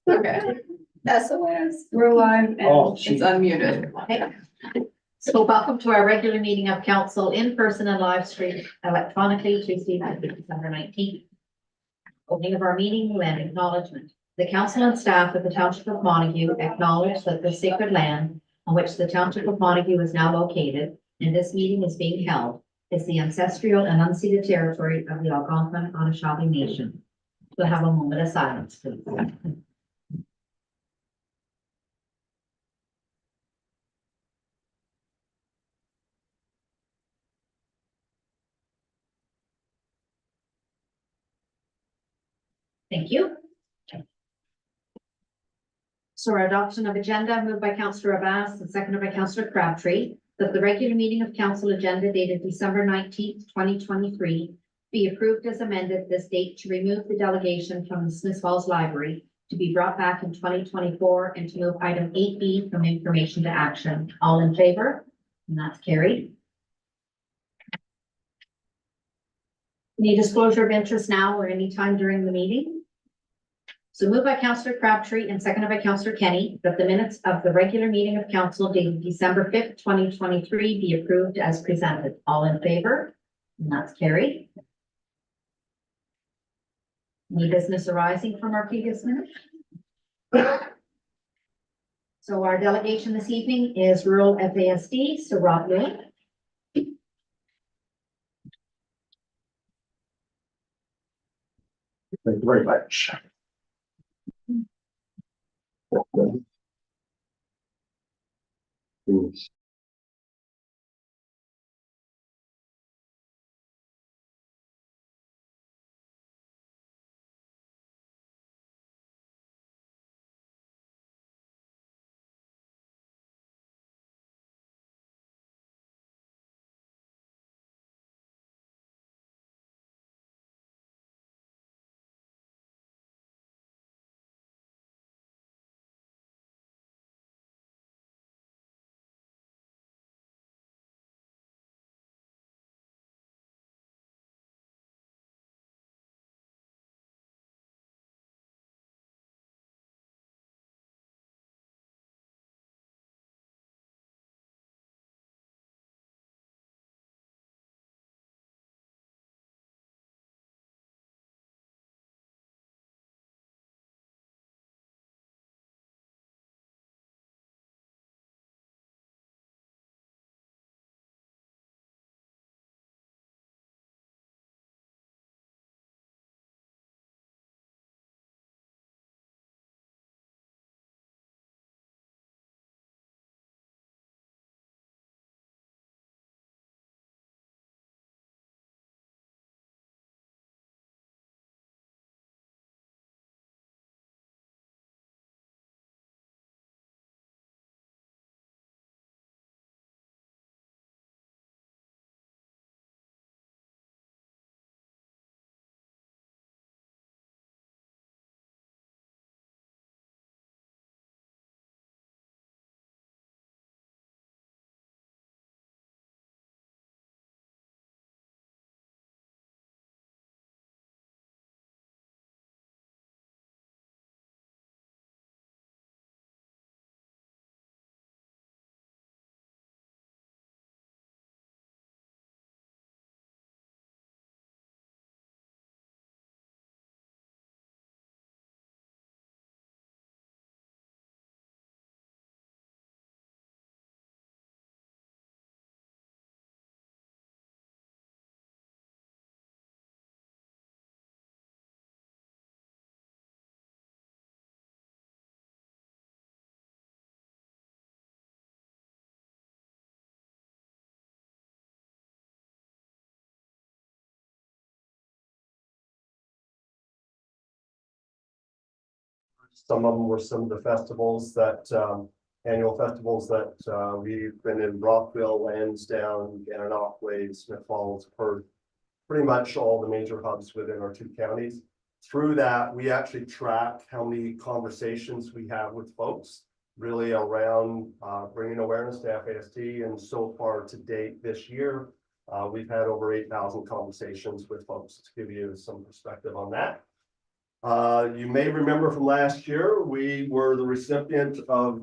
Okay. SOS. We're live Oh, and it's geez. unmuted. Okay. So welcome to our regular meeting of council in person and live stream electronically Tuesday night, December 19th. Opening of our meeting and acknowledgement. The council and staff of the Township of Montague acknowledge that the sacred land on which the Township of Montague is now located and this meeting is being held is the ancestral and unceded territory of the Algonquin Anishinaabe Nation. We'll have a moment of silence, please. Thank you. So our adoption of agenda moved by Councillor Abbas and seconded by Councillor Crabtree, that the regular meeting of council agenda dated December 19th, 2023 be approved as amended this date to remove the delegation from the Smith Falls Library to be brought back in 2024 and to move item 8B from information to action. All in favor? And that's carried. Any disclosure of interest now or anytime during the meeting? So moved by Councillor Crabtree and seconded by Councillor Kenny that the minutes of the regular meeting of council dated December 5th, 2023 be approved as presented. All in favor? And that's carried. Any business arising from our previous minutes? So our delegation this evening is rural FASD, so Rob Lewin. Thank you very much. Some of them were some of the festivals that, annual festivals that, we've been in Rockville, Lansdowne, Gananoque, Smith Falls, Perth, pretty much all the major hubs within our two counties. Through that, we actually track how many conversations we have with folks really around, bringing awareness to FASD. And so far to date this year, we've had over 8,000 conversations with folks, to give you some perspective on that. You may remember from last year, we were the recipient of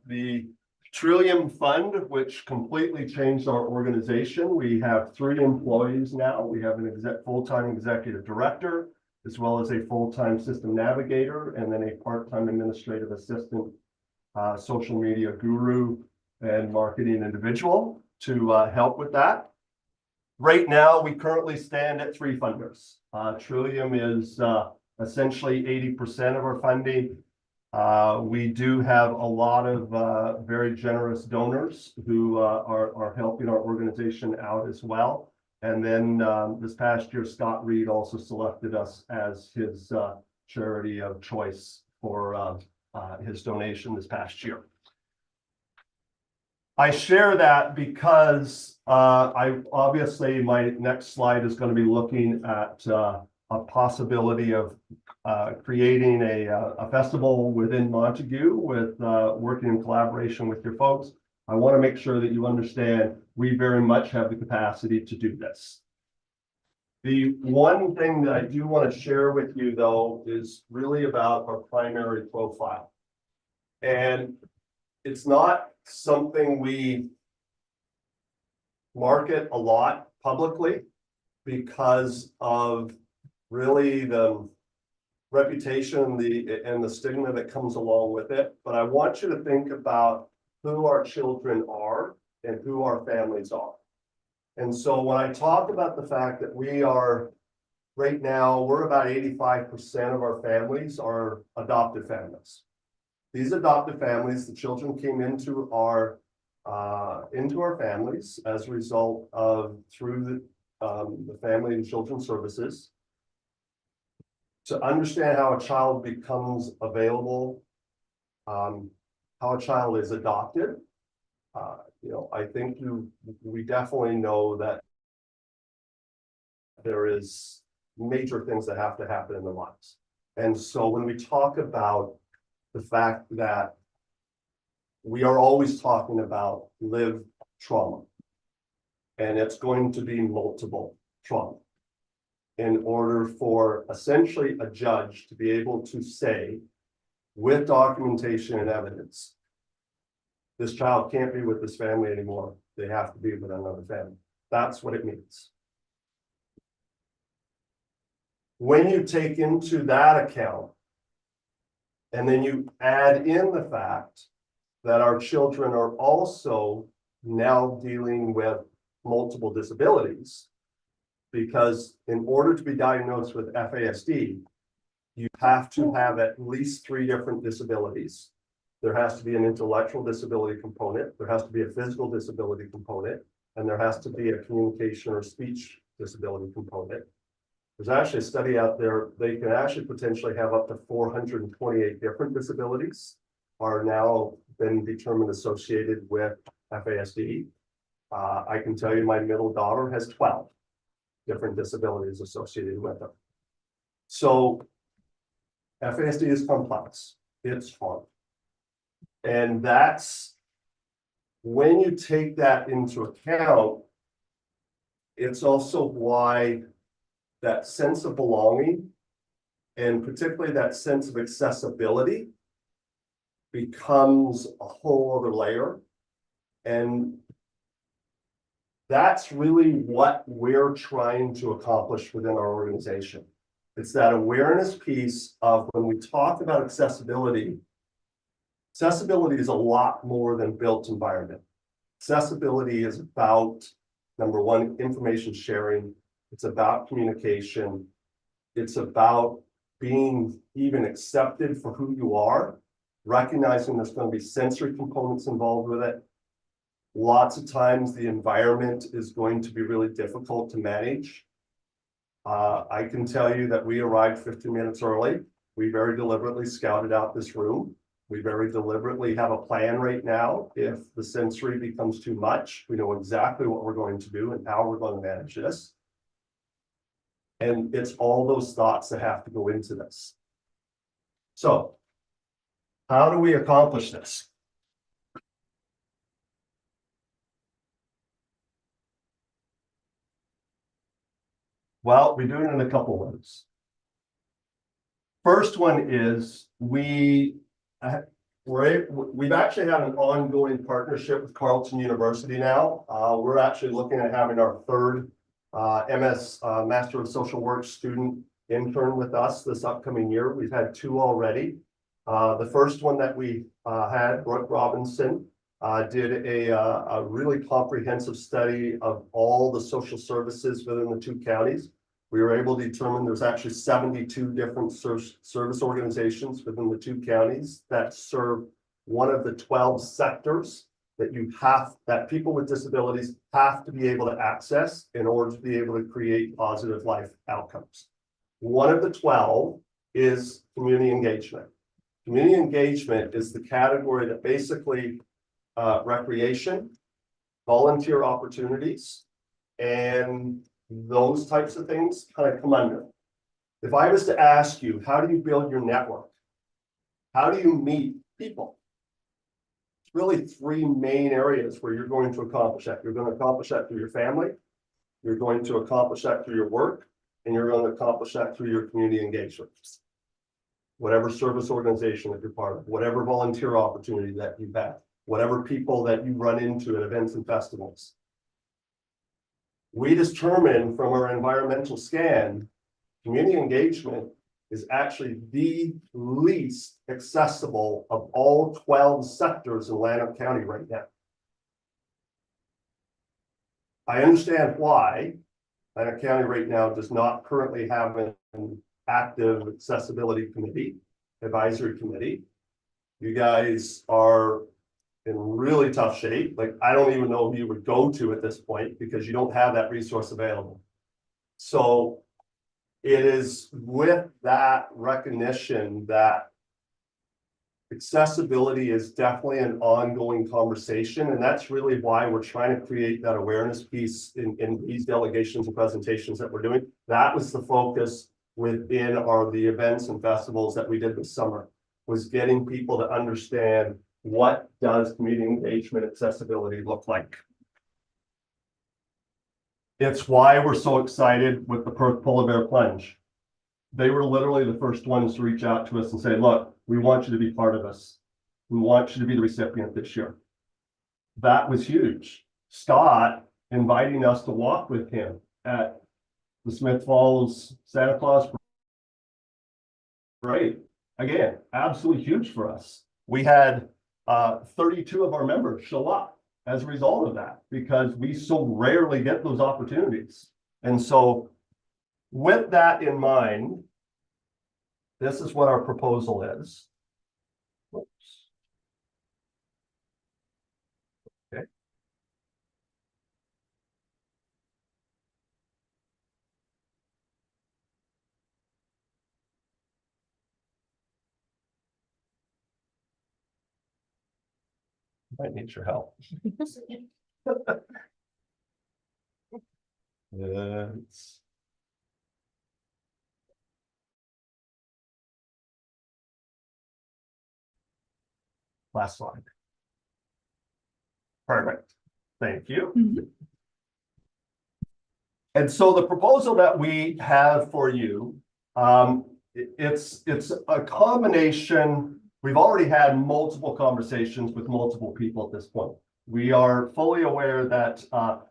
the Trillium Fund, which completely changed our organization. We have 3 employees now. We have an full-time executive director, as well as a full-time system navigator, and then a part-time administrative assistant, social media guru, and marketing individual to help with that. Right now, we currently stand at 3 funders. Trillium is essentially 80% of our funding. We do have a lot of very generous donors who are helping our organization out as well. And then this past year, Scott Reed also selected us as his charity of choice for his donation this past year. I share that because obviously my next slide is going to be looking at a possibility of creating a festival within Montague with working in collaboration with your folks. I want to make sure that you understand we very much have the capacity to do this. The one thing that I do want to share with you, though, is really about our primary profile. And it's not something we market a lot publicly because of really the reputation and the stigma that comes along with it. But I want you to think about who our children are and who our families are. And so when I talk about the fact that we are right now, we're about 85% of our families are adopted families. These adopted families, the children came into our families as a result of through the Family and Children Services. To understand how a child becomes available, how a child is adopted, I think we definitely know that there is major things that have to happen in their lives. And so when we talk about the fact that we are always talking about lived trauma, and it's going to be multiple trauma, in order for essentially a judge to be able to say, with documentation and evidence, this child can't be with this family anymore. They have to be with another family. That's what it means. When you take into that account, and then you add in the fact that our children are also now dealing with multiple disabilities, because in order to be diagnosed with FASD, you have to have at least 3 different disabilities. There has to be an intellectual disability component, there has to be a physical disability component, and there has to be a communication or speech disability component. There's actually a study out there, they can actually potentially have up to 428 different disabilities are now been determined associated with FASD. I can tell you my middle daughter has 12 different disabilities associated with them. So FASD is complex, it's hard. And that's when you take that into account, it's also why that sense of belonging, and particularly that sense of accessibility, becomes a whole other layer. And that's really what we're trying to accomplish within our organization. It's that awareness piece of when we talk about accessibility, accessibility is a lot more than built environment. Accessibility is about, number one, information sharing. It's about communication. It's about being even accepted for who you are, recognizing there's going to be sensory components involved with it. Lots of times the environment is going to be really difficult to manage. I can tell you that we arrived 15 minutes early. We very deliberately scouted out this room. We very deliberately have a plan right now. If the sensory becomes too much, we know exactly what we're going to do and how we're going to manage this. And it's all those thoughts that have to go into this. So, how do we accomplish this? Well, we do it in a couple ways. First one is we've actually had an ongoing partnership with Carleton University now. We're actually looking at having our third MS Master of Social Work student intern with us this upcoming year. We've had 2 already. The first one that we had, Brooke Robinson, did a really comprehensive study of all the social services within the 2 counties. We were able to determine there's actually 72 different service organizations within the 2 counties that serve one of the 12 sectors that people with disabilities have to be able to access in order to be able to create positive life outcomes. One of the 12 is community engagement. Community engagement is the category that basically recreation, volunteer opportunities, and those types of things kind of come under. If I was to ask you, how do you build your network? How do you meet people? It's really 3 main areas where you're going to accomplish that. You're going to accomplish that through your family, you're going to accomplish that through your work, and you're going to accomplish that through your community engagement. Whatever service organization that you're part of, whatever volunteer opportunity that you've had, whatever people that you run into at events and festivals. We determined from our environmental scan, community engagement is actually the least accessible of all 12 sectors in Lanark County right now. I understand why Lanark County right now does not currently have an active accessibility committee, advisory committee. You guys are in really tough shape. Like, I don't even know who you would go to at this point because you don't have that resource available. So it is with that recognition that accessibility is definitely an ongoing conversation. And that's really why we're trying to create that awareness piece in these delegations and presentations that we're doing. That was the focus within the events and festivals that we did this summer, was getting people to understand, what does community engagement accessibility look like? It's why we're so excited with the Perth Polar Bear Plunge. They were literally the first ones to reach out to us and say, look, we want you to be part of us. We want you to be the recipient this year. That was huge. Scott inviting us to walk with him at the Smith Falls Santa Claus Parade. Again, absolutely huge for us. We had 32 of our members show up as a result of that, because we so rarely get those opportunities. And so with that in mind, this is what our proposal is. Oops. Okay. Might need your help. It's last slide. Perfect. Thank you. And so the proposal that we have for you, it's a combination. We've already had multiple conversations with multiple people at this point. We are fully aware that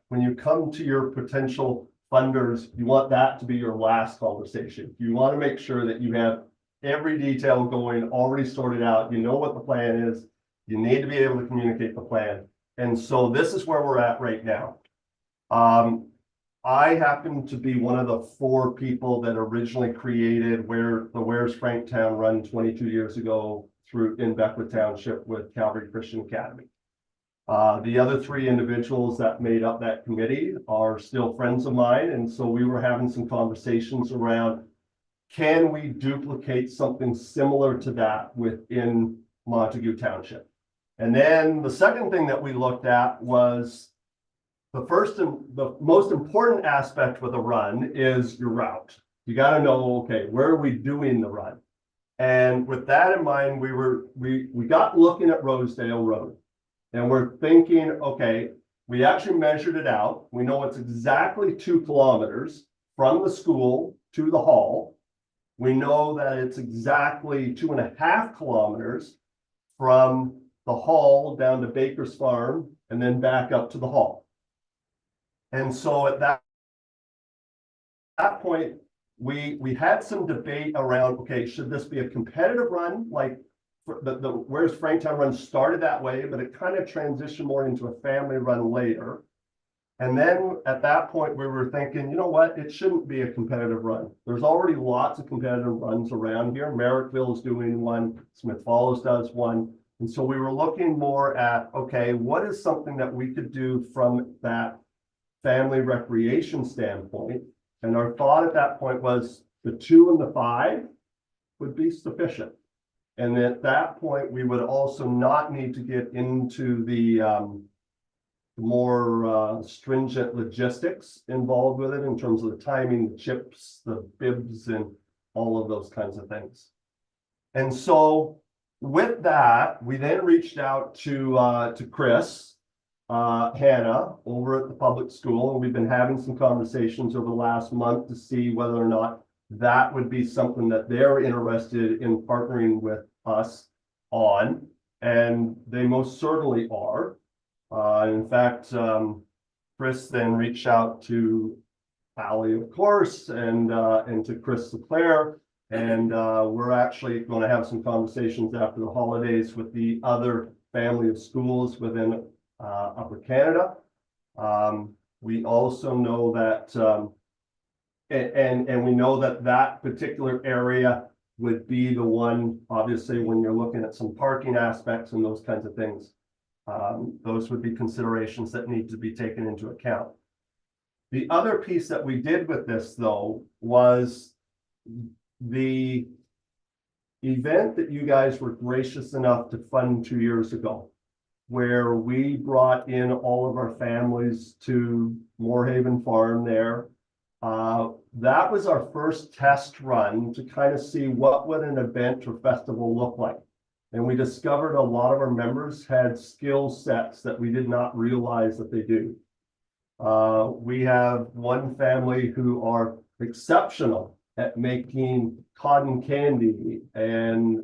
when you come to your potential funders, you want that to be your last conversation. You want to make sure that you have every detail going, already sorted out. You know what the plan is. You need to be able to communicate the plan. And so this is where we're at right now. I happen to be one of the 4 people that originally created the Where's Franktown run 22 years ago in Beckwith Township with Calvary Christian Academy. The other 3 individuals that made up that committee are still friends of mine. And so we were having some conversations around, can we duplicate something similar to that within Montague Township? And then the second thing that we looked at was the first and the most important aspect with a run is your route. You got to know, okay, where are we doing the run? And with that in mind, we got looking at Rosedale Road, and we're thinking, okay, we actually measured it out. We know it's exactly 2 kilometers from the school to the hall. We know that it's exactly 2.5 kilometers from the hall down to Baker's Farm and then back up to the hall. And so at that point, we had some debate around, okay, should this be a competitive run? Like whereas Franktown Run started that way, but it kind of transitioned more into a family run later. And then at that point, we were thinking, you know what, it shouldn't be a competitive run. There's already lots of competitive runs around here. Merrickville is doing one, Smith Falls does one. And so we were looking more at, okay, what is something that we could do from that family recreation standpoint? And our thought at that point was the 2 and the 5 would be sufficient. And at that point, we would also not need to get into the more stringent logistics involved with it in terms of the timing, the chips, the bibs, and all of those kinds of things. And so with that, we then reached out to Chris Hannah over at the public school, and we've been having some conversations over the last month to see whether or not that would be something that they're interested in partnering with us on, and they most certainly are. In fact, Chris then reached out to Allie, of course, and to Chris LeClaire, and we're actually going to have some conversations after the holidays with the other family of schools within Upper Canada. We also know that, and we know that that particular area would be the one, obviously, when you're looking at some parking aspects and those kinds of things. Those would be considerations that need to be taken into account. The other piece that we did with this, though, was the event that you guys were gracious enough to fund 2 years ago, where we brought in all of our families to Moorhaven Farm there. That was our first test run to kind of see what would an event or festival look like. And we discovered a lot of our members had skill sets that we did not realize that they do. We have one family who are exceptional at making cotton candy and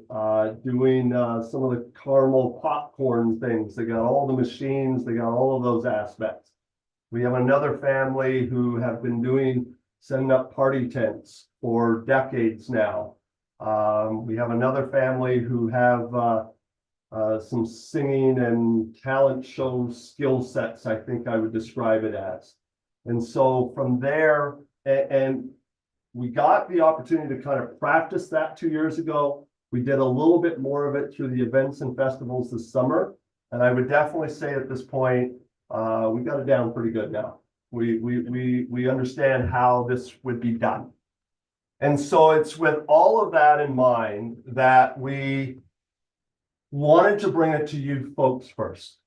doing some of the caramel popcorn things. They got all the machines, they got all of those aspects. We have another family who have been setting up party tents for decades now. We have another family who have some singing and talent show skill sets, I think I would describe it as. And so from there, and we got the opportunity to kind of practice that 2 years ago. We did a little bit more of it through the events and festivals this summer. And I would definitely say at this point, we got it down pretty good now. We understand how this would be done. And so it's with all of that in mind that we wanted to bring it to you folks first.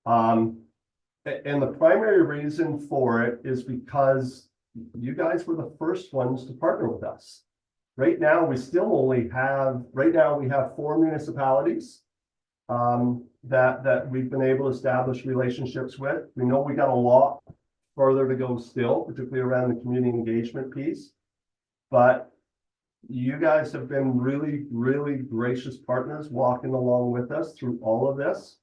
And the primary reason for it is because you guys were the first ones to partner with us. Right now, we still only have, we have 4 municipalities that we've been able to establish relationships with. We know we got a lot further to go still, particularly around the community engagement piece. But you guys have been really, really gracious partners walking along with us through all of this.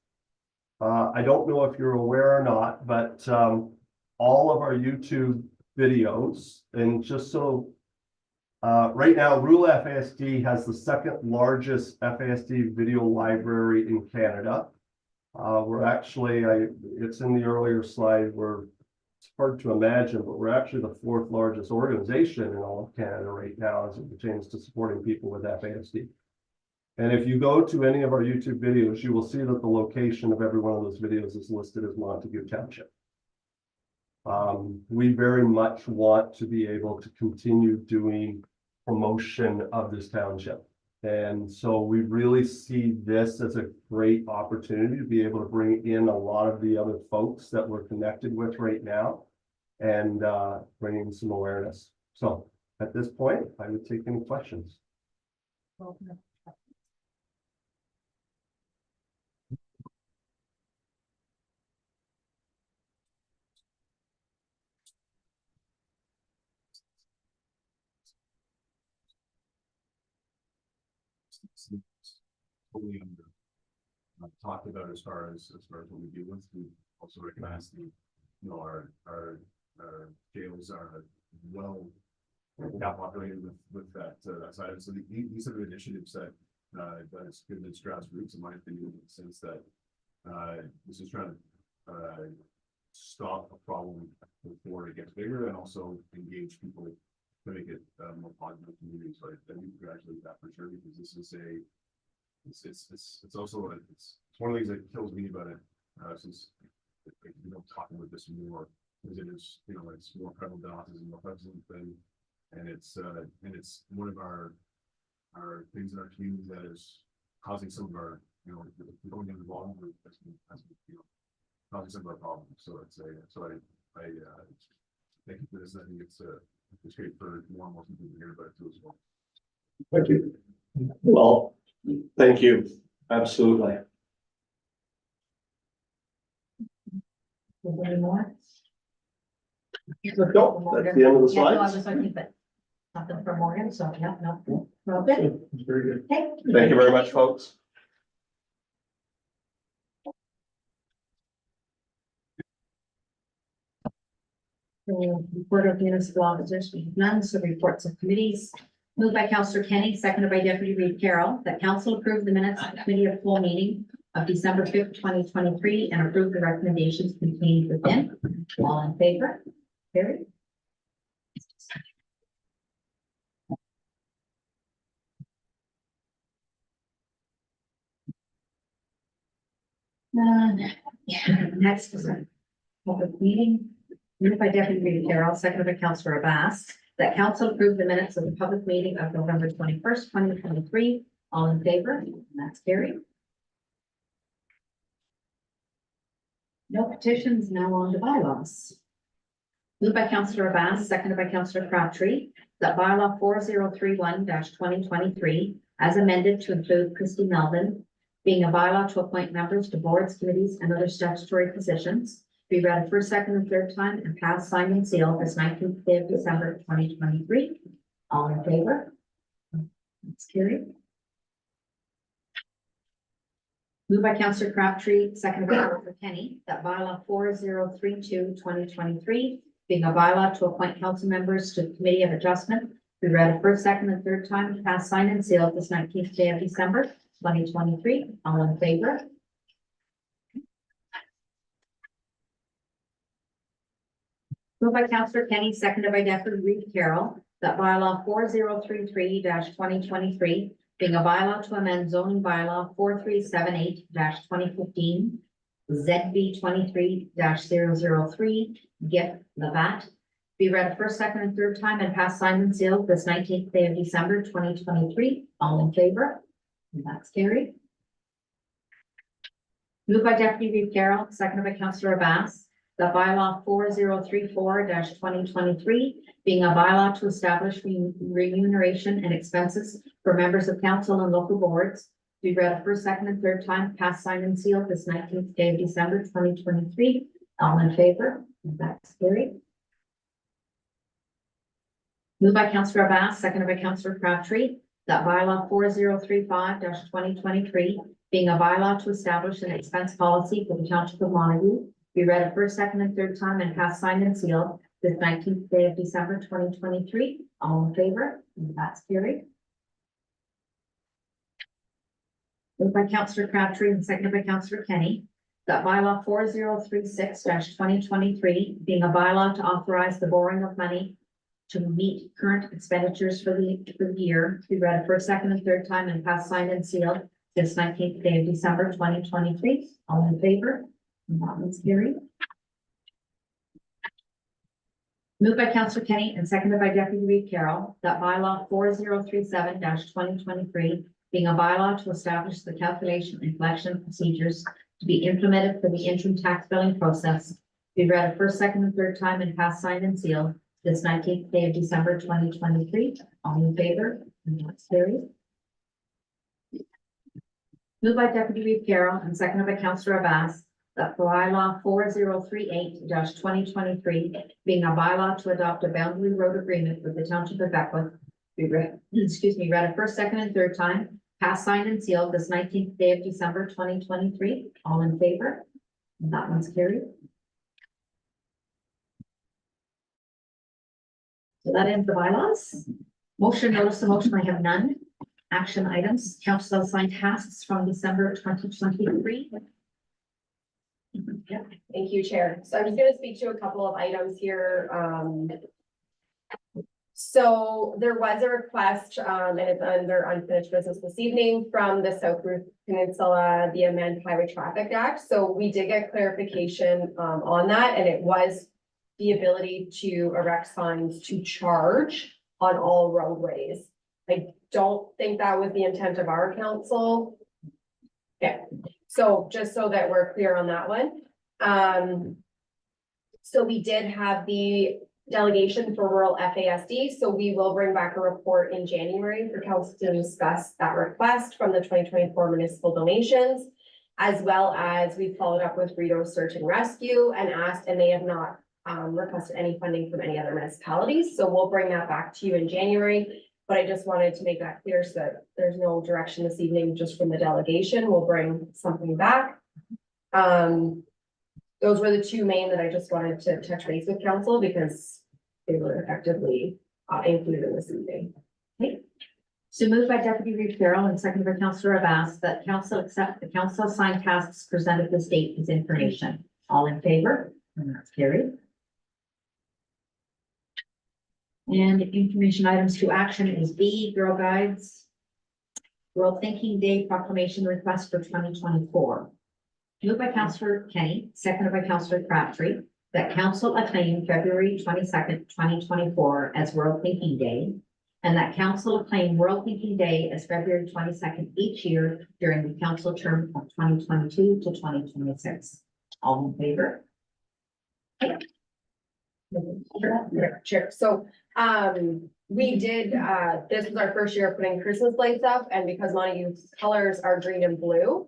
I don't know if you're aware or not, but all of our YouTube videos, and just so right now, Rule FASD has the second largest FASD video library in Canada. We're actually, it's in the earlier slide, it's hard to imagine, but we're actually the 4th largest organization in all of Canada right now as it pertains to supporting people with FASD. And if you go to any of our YouTube videos, you will see that the location of every one of those videos is listed as Montague Township. We very much want to be able to continue doing promotion of this township. And so we really see this as a great opportunity to be able to bring in a lot of the other folks that we're connected with right now and bringing some awareness. So at this point, I would take any questions. totally under talked about as far as what we deal with. We also recognize our jails are well populated with that side. So these are the initiatives that that's given its grassroots, in my opinion, in the sense that this is trying to stop a problem before it gets bigger, and also engage people to make it more positive community. So I do congratulate that for sure, because this is it's also it's one of the things that kills me about it, since talking about this more, because it is, it's more prevalent than autism, more prevalent than, and it's one of our things in our community that is causing some of our, going in the wrong route, causing some of our problems. So I thank you for this. I think it's great for more and more people to hear about it too as well. Thank you. Well, thank you. Absolutely. Any more? No, that's the end of the Yeah, no, I slides. was looking, but nothing from Morgan, so yeah, no, we're all good. Very good. Okay. Thank you very much, folks. Report of municipal officers, we have none, so reports of committees. Moved by Councillor Kenny, seconded by Deputy Reed Carroll, that council approve the minutes of the committee of full meeting of December 5th, 2023, and approve the recommendations contained within. All in favor? Carried. Next is a public meeting. Moved by Deputy Reed Carroll, seconded by Councillor Abbas, that council approve the minutes of the public meeting of November 21st, 2023. All in favor? And that's carried. No petitions, now on to bylaws. Moved by Councillor Abbas, seconded by Councillor Crabtree, that bylaw 4031-2023, as amended to include Christy Melvin, being a bylaw to appoint members to boards, committees, and other statutory positions, be read a first, second, and third time and passed, signed, and sealed this 19th day of December 2023. All in favor? That's carried. Moved by Councillor Crabtree, seconded by Councillor Kenny, that bylaw 4032-2023, being a bylaw to appoint council members to the Committee of Adjustment, be read a first, second, and third time, passed, signed, and sealed this 19th day of December 2023. All in favor? Moved by Councillor Kenny, seconded by Deputy Reed Carroll, that bylaw 4033-2023, being a bylaw to amend zoning bylaw 4378-2015, ZB 23-003, gift the VAT, be read first, second, and third time and passed, signed, and sealed this 19th day of December 2023. All in favor? And that's carried. Moved by Deputy Reed Carroll, seconded by Councillor Abbas, the bylaw 4034-2023, being a bylaw to establish remuneration and expenses for members of council and local boards, be read first, second, and third time, passed, signed, and sealed this 19th day of December 2023. All in favor? And that's carried. Moved by Councillor Abbas, seconded by Councillor Crabtree, that bylaw 4035-2023, being a bylaw to establish an expense policy for the Township of Montague, be read a first, second, and third time and passed, signed, and sealed this 19th day of December 2023. All in favor? And that's carried. Moved by Councillor Crabtree and seconded by Councillor Kenny, that bylaw 4036-2023, being a bylaw to authorize the borrowing of money to meet current expenditures for the year, be read a first, second, and third time and passed, signed, and sealed this 19th day of December 2023. All in favor? And that one's carried. Moved by Councillor Kenny and seconded by Deputy Reed Carroll, that bylaw 4037-2023, being a bylaw to establish the calculation and collection procedures to be implemented for the interim tax billing process, be read a first, second, and third time and passed, signed, and sealed this 19th day of December 2023. All in favor? And that's carried. Moved by Deputy Reed Carroll and seconded by Councillor Abbas, that bylaw 4038-2023, being a bylaw to adopt a boundary road agreement with the Township of Beckwith, be read, read a first, second, and third time, Passed, signed, and sealed this 19th day of December, 2023. All in favor? That one's carried. So that ends the bylaws. Motion, notice of motion, I have none. Action items, council assigned tasks from December 2023. Yeah. Thank you, Chair. So I'm just gonna speak to a couple of items here. So there was a request, and it's under unfinished business this evening from the South Roof Peninsula, the Amend Highway Traffic Act. So we did get clarification, on that, and it was the ability to erect signs to charge on all roadways. I don't think that was the intent of our council. Okay, so just so that we're clear on that one. So we did have the delegation for rural FASD, so we will bring back a report in January for council to discuss that request from the 2024 municipal donations, as well as we followed up with Rito Search and Rescue and asked, and they have not requested any funding from any other municipalities, so we'll bring that back to you in January. But I just wanted to make that clear so that there's no direction this evening just from the delegation. We'll bring something back. Those were the two main that I just wanted to touch base with council because they were effectively included in this evening. Okay. So moved by Deputy Reeve Farrell and seconded by Councillor Abbas that council accept the council assigned tasks presented this date as information. All in favor? And that's carried. And information items to action is B, Girl Guides World Thinking Day proclamation request for 2024. Moved by Councillor Kenny, seconded by Councillor Crabtree, that council acclaim February 22nd, 2024 as World Thinking Day, and that council acclaim World Thinking Day as February 22nd each year during the council term of 2022 to 2026. All in favor? Chair, so, we did, this was our first year of putting Christmas lights up, and because Montague's colors are green and blue,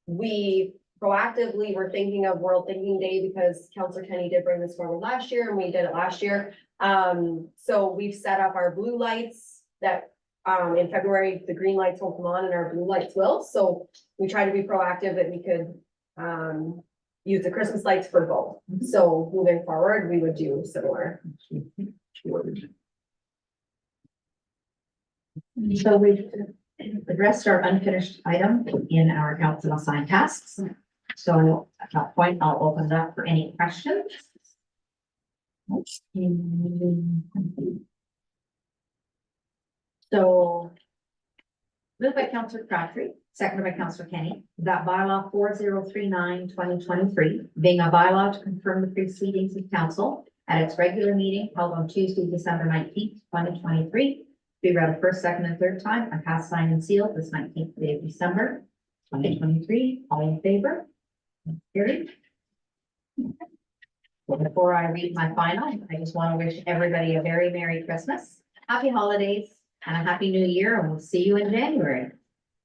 we proactively were thinking of World Thinking Day because Councillor Kenny did bring this forward last year, and we did it last year. So we've set up our blue lights that, in February, the green lights won't come on and our blue lights will, so we try to be proactive that we could, use the Christmas lights for both. So moving forward, we would do similar. So we've addressed our unfinished item in our council assigned tasks. So at that point, I'll open it up for any questions. So moved by Councillor Crabtree, seconded by Councillor Kenny, that bylaw 4039/2023, being a bylaw to confirm the proceedings of council at its regular meeting held on Tuesday, December 19th, 2023, be read a first, second, and third time and passed, signed, and sealed this 19th day of December 2023. All in favor? Carried. Well, before I read my final, I just want to wish everybody a very Merry Christmas, Happy Holidays, and a Happy New Year, and we'll see you in January.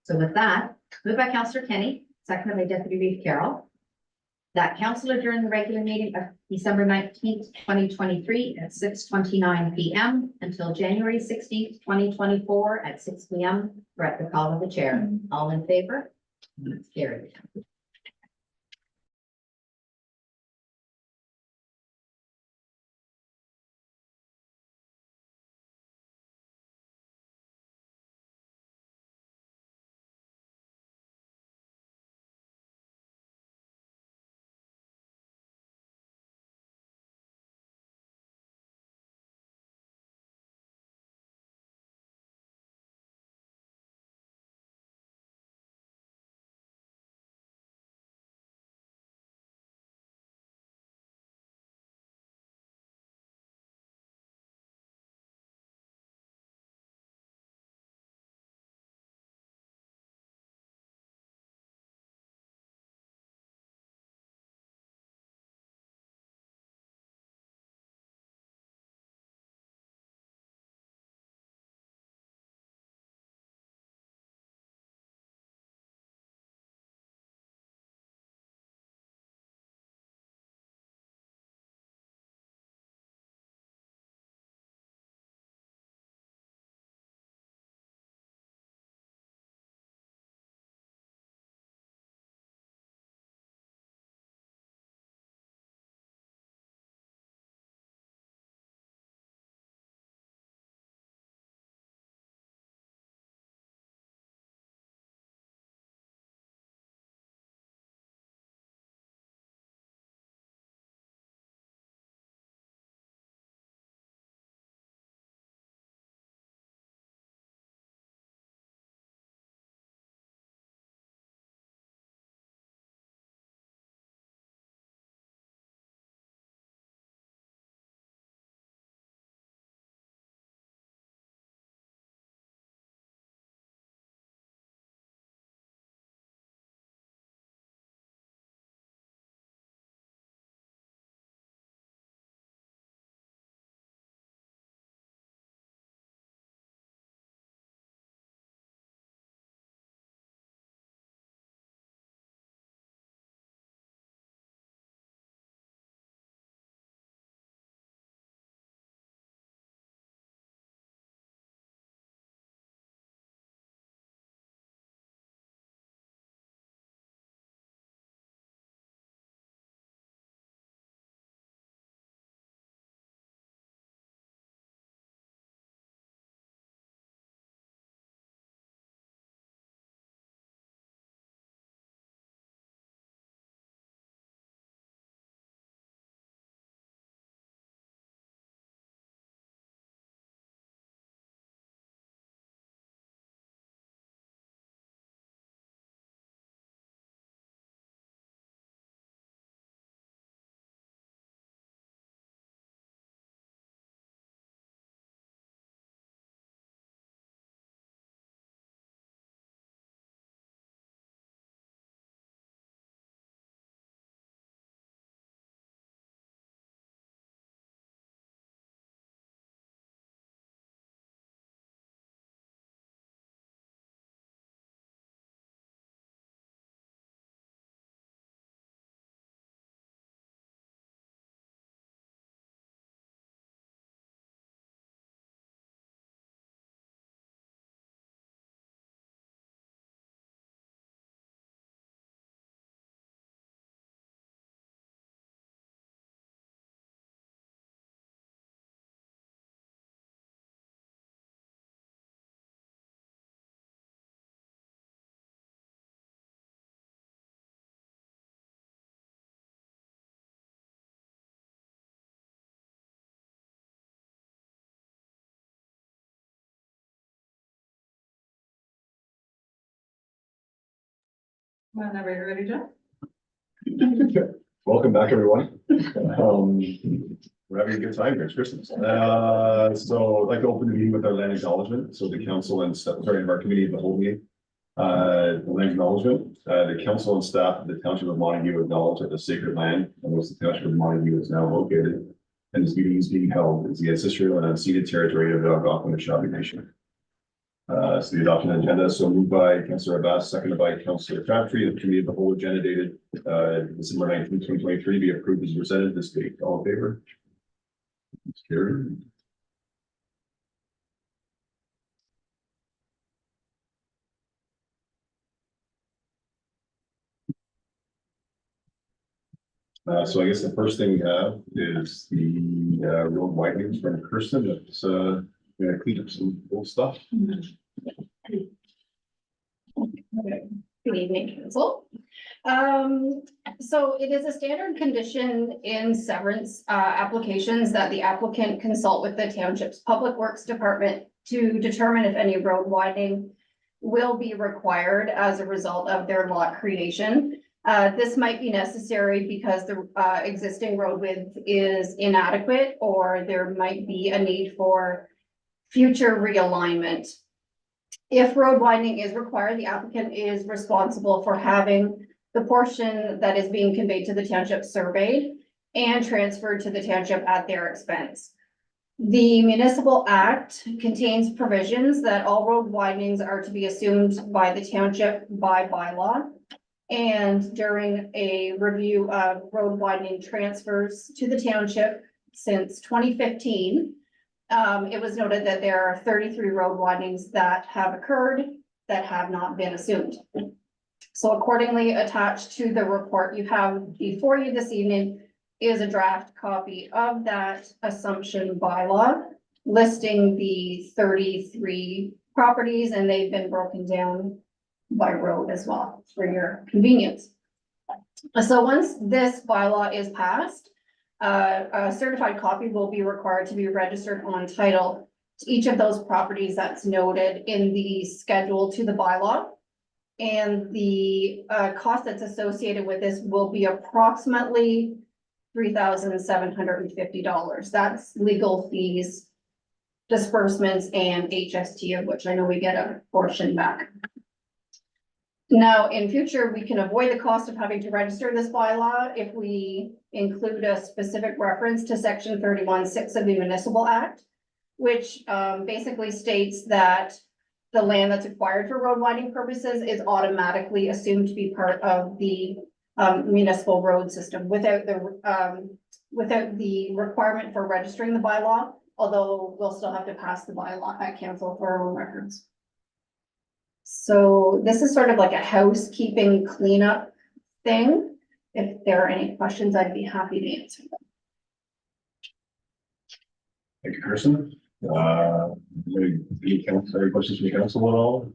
So with that, moved by Councillor Kenny, seconded by Deputy Reeve Carroll, that council adjourn the regular meeting of December 19th, 2023 at 6:29 p.m. until January 16th, 2024 at 6 p.m. or at the call of the chair. All in favor? That's carried. Whenever you're ready, Jeff. Welcome back, everyone. We're having a good time here. It's Christmas. So I'd like to open the meeting with our land acknowledgement. So the council and staff, sorry, our committee of the whole meeting. The land acknowledgement, the council and staff of the township of Montague acknowledge that the sacred land on which the township of Montague is now located and this meeting is being held is the ancestral and unceded territory of the Algonquin and Shawnee Nation. So the adoption agenda, so moved by Councillor Abbas, seconded by Councillor Crabtree, the committee of the whole agenda dated December 19th, 2023, be approved as presented this week. All in favor? It's carried. So I guess the first thing we have is the road widenings from Kirsten. That's gonna clean up some old stuff. Good evening, council. So it is a standard condition in severance applications that the applicant consult with the township's public works department to determine if any road widening will be required as a result of their lot creation. This might be necessary because the existing road width is inadequate, or there might be a need for future realignment. If road widening is required, the applicant is responsible for having the portion that is being conveyed to the township surveyed and transferred to the township at their expense. The municipal act contains provisions that all road widenings are to be assumed by the township by bylaw. And during a review of road widening transfers to the township since 2015, it was noted that there are 33 road widenings that have occurred that have not been assumed. So accordingly, attached to the report you have before you this evening is a draft copy of that assumption bylaw listing the 33 properties, and they've been broken down by road as well for your convenience. So once this bylaw is passed, a certified copy will be required to be registered on title to each of those properties that's noted in the schedule to the bylaw. And the cost that's associated with this will be approximately $3,750. That's legal fees, disbursements, and HST, of which I know we get a portion back. Now, in future, we can avoid the cost of having to register this bylaw if we include a specific reference to section 31(6) of the Municipal Act, which basically states that the land that's acquired for road widening purposes is automatically assumed to be part of the municipal road system without the requirement for registering the bylaw, although we'll still have to pass the bylaw at council for our own records. So this is sort of like a housekeeping cleanup thing. If there are any questions, I'd be happy to answer them. Thank you, Kirsten. Any questions from the council at all?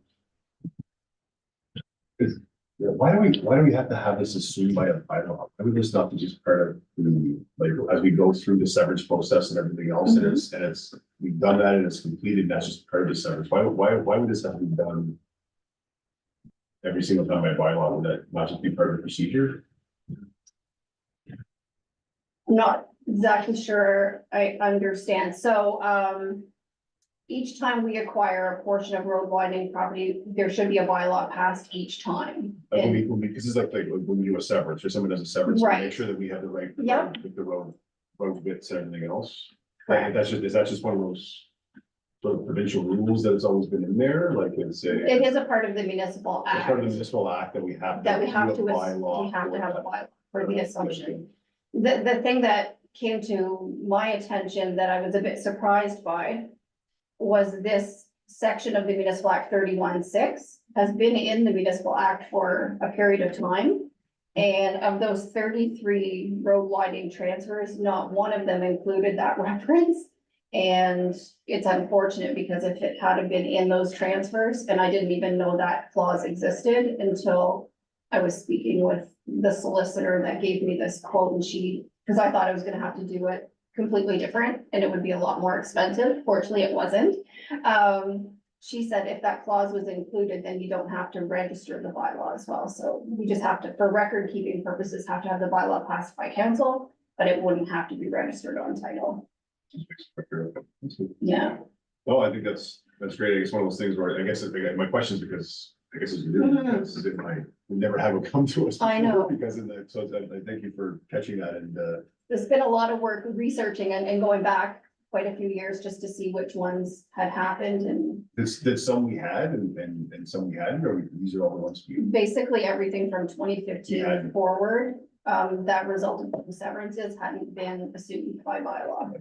Why do we have to have this assumed by a bylaw? I mean, this not to just part of the, like, as we go through the severance process and everything else, and it's we've done that and it's completed, and that's just part of the severance. Why would this have to be done every single time by bylaw? Would that not just be part of the procedure? I'm not exactly sure I understand. So, each time we acquire a portion of road widening property, there should be a bylaw passed each time. Like when we, this is like when we do a severance, or someone does a severance, we Right. make sure that we have the right. Yep. With the road widths and everything else. Correct. Like, is that just one of those sort of provincial rules that has always been in there, like it's a. It is a part of the municipal It's act part of the municipal act that we have. that we have do to, a bylaw we have to for have a that. bylaw for the assumption. The thing that came to my attention that I was a bit surprised by was this section of the Municipal Act 31(6) has been in the Municipal Act for a period of time. And of those 33 road widening transfers, not one of them included that reference. And it's unfortunate because if it hadn't been in those transfers, and I didn't even know that clause existed until I was speaking with the solicitor that gave me this quote, and because I thought I was gonna have to do it completely different and it would be a lot more expensive. Fortunately, it wasn't. she said if that clause was included, then you don't have to register the bylaw as well. So we just have to, for record keeping purposes, have to have the bylaw passed by council, but it wouldn't have to be registered on title. Yeah. No, I think that's great. It's one of those things where I guess, my question is because, I guess it's new, this is in my, we never have it come to us. I before know. Because in the, so I thank you for catching that and, There's been a lot of work researching and going back quite a few years just to see which ones had happened, and did some we had and some we hadn't, or these are all the ones we. basically everything from 2015 Yeah. forward, that resulted from severances hadn't been assumed by bylaw.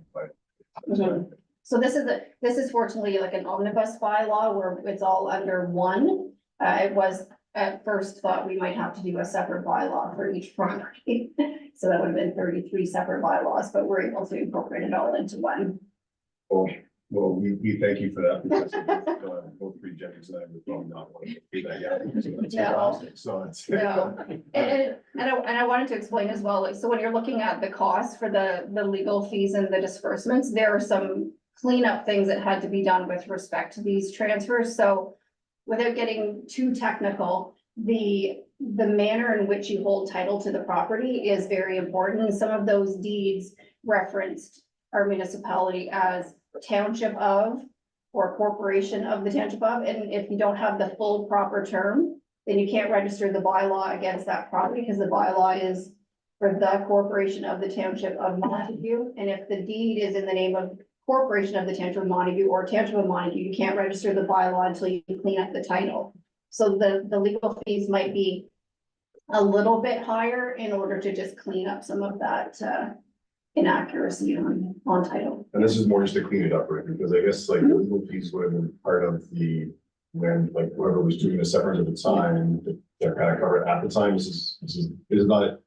Mhm. So this is fortunately like an omnibus bylaw where it's all under one. It was at first thought we might have to do a separate bylaw for each property. So that would have been 33 separate bylaws, but we're able to incorporate it all into one. Well, we thank you for that, because both three judges and I would probably not want to do that yet. So that's No. fantastic. So it's. No. And I wanted to explain as well, like, so when you're looking at the cost for the legal fees and the disbursements, there are some cleanup things that had to be done with respect to these transfers. So without getting too technical, the manner in which you hold title to the property is very important. And some of those deeds referenced our municipality as township of or corporation of the township of. And if you don't have the full proper term, then you can't register the bylaw against that property, because the bylaw is for the corporation of the township of Montague. And if the deed is in the name of corporation of the township of Montague or township of Montague, you can't register the bylaw until you clean up the title. So the legal fees might be a little bit higher in order to just clean up some of that inaccuracy on title. And this is more just to clean it up, right? Because I guess like the legal fees would have been part of the, when like whoever was doing the severance at the time, they're kind of covered at the time. This is not a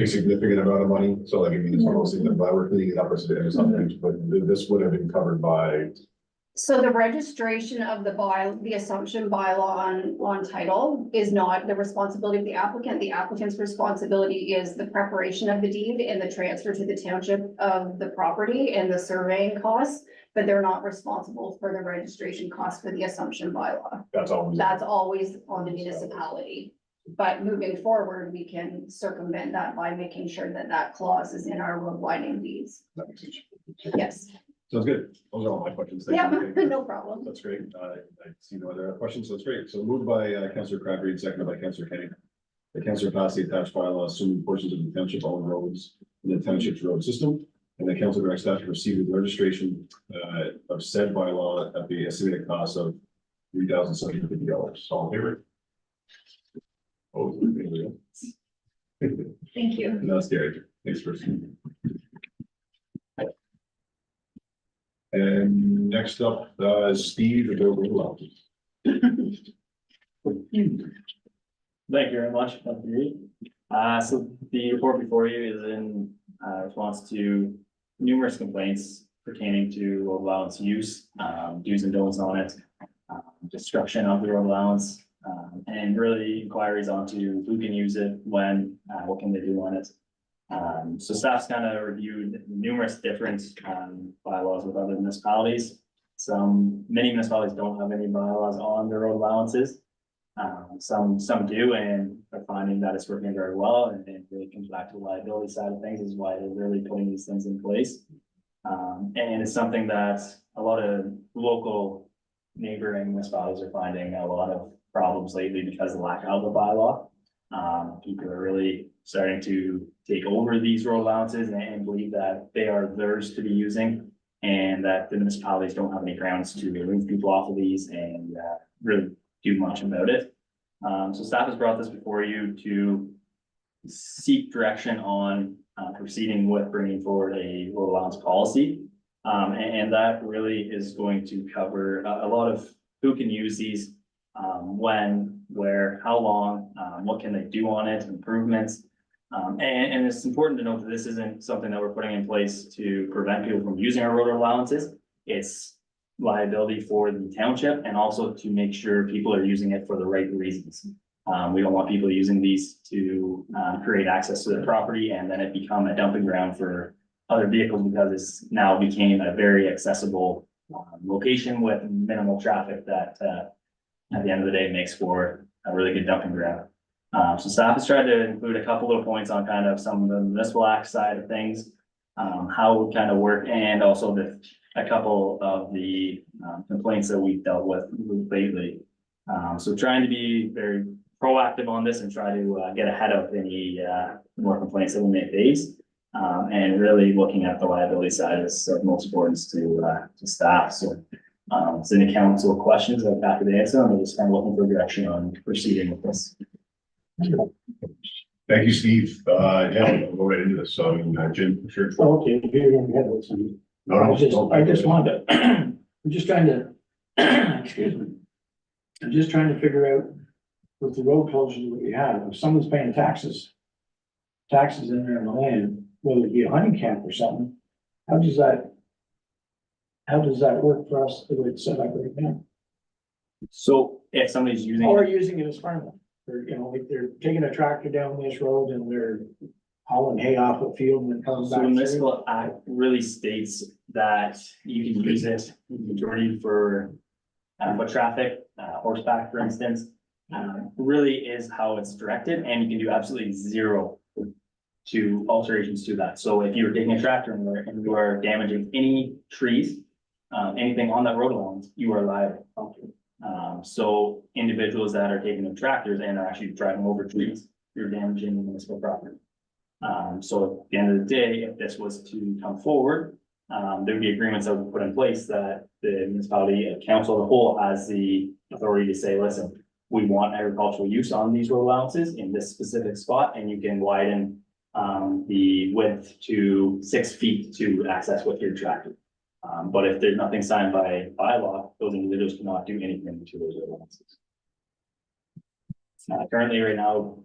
significant amount of money. So like, I mean, it's one of those things that if I were cleaning it up or something, but this would have been covered by. So the registration of the assumption bylaw on title is not the responsibility of the applicant. The applicant's responsibility is the preparation of the deed and the transfer to the township of the property and the surveying costs, but they're not responsible for the registration costs for the assumption bylaw. That's always on the municipality. But moving forward, we can circumvent that by making sure that that clause is in our road widening deeds. That makes sense. Yes. Sounds good. Those are all my questions. Thank Yeah, you. no problem. That's great. I see no other questions. That's great. So moved by Councillor Crabtree and seconded by Councillor Kenny. The councillor passed the attached bylaw assuming portions of the township owned roads in the township's road system. And the council directs staff to proceed with registration of said bylaw at the estimated cost of $3,750. All in favor? Oh, Thank you. and that's Gary. Thanks for. And next up, Steve, the building lot. Thank you very much. So the report before you is in response to numerous complaints pertaining to road allowance use, do's and don'ts on it, destruction of the road allowance, and really inquiries onto who can use it, when, what can they do on it. So staff's kind of reviewed numerous different bylaws with other municipalities. Many municipalities don't have any bylaws on their road allowances. Some do, and are finding that it's working very well, and it really comes back to the liability side of things is why they're really putting these things in place. And it's something that a lot of local neighboring municipalities are finding a lot of problems lately because of the lack of a bylaw. People are really starting to take over these road allowances and believe that they are theirs to be using, and that the municipalities don't have any grounds to remove people off of these and really do much about it. So staff has brought this before you to seek direction on proceeding with bringing forward a road allowance policy. And that really is going to cover a lot of who can use these, when, where, how long, what can they do on it, improvements. And it's important to note that this isn't something that we're putting in place to prevent people from using our road allowances. It's liability for the township and also to make sure people are using it for the right reasons. We don't want people using these to create access to the property and then it become a dumping ground for other vehicles, because it's now became a very accessible location with minimal traffic that, at the end of the day makes for a really good dumping ground. So staff has tried to include a couple of points on kind of some of the municipal act side of things, how it would kind of work, and also a couple of the complaints that we've dealt with lately. So trying to be very proactive on this and try to get ahead of any more complaints that we may face. And really looking at the liability side is of most importance to staff. So is any council questions I'm happy to answer. I'm just kind of looking for direction on proceeding with this. Thank you, Steve. Yeah, we'll go right into this. So, Jim, sure. Okay, here we go, with some. No, no, I just wanted to, I'm just trying to, excuse me. I'm just trying to figure out with the road closures that we have, if someone's paying taxes in there in the land, whether it be a hunting camp or something, how does that work for us the way it's set up right now? So if somebody's using. Or using it as farmland, or, you know, like they're taking a tractor down this road and they're hauling hay off a field and then coming So back. the municipal act really states that you can use it majority for foot traffic, horseback, for instance. Really is how it's directed, and you can do absolutely zero to alterations to that. So if you're taking a tractor and you are damaging any trees, anything on that road allowance, you are liable. So individuals that are taking the tractors and are actually driving over trees, you're damaging municipal property. So at the end of the day, if this was to come forward, there'd be agreements that would be put in place that the municipality council as a whole has the authority to say, listen, we want agricultural use on these road allowances in this specific spot, and you can widen the width to 6 feet to access with your tractor. But if there's nothing signed by bylaw, those individuals cannot do anything to those road allowances. Currently, right now,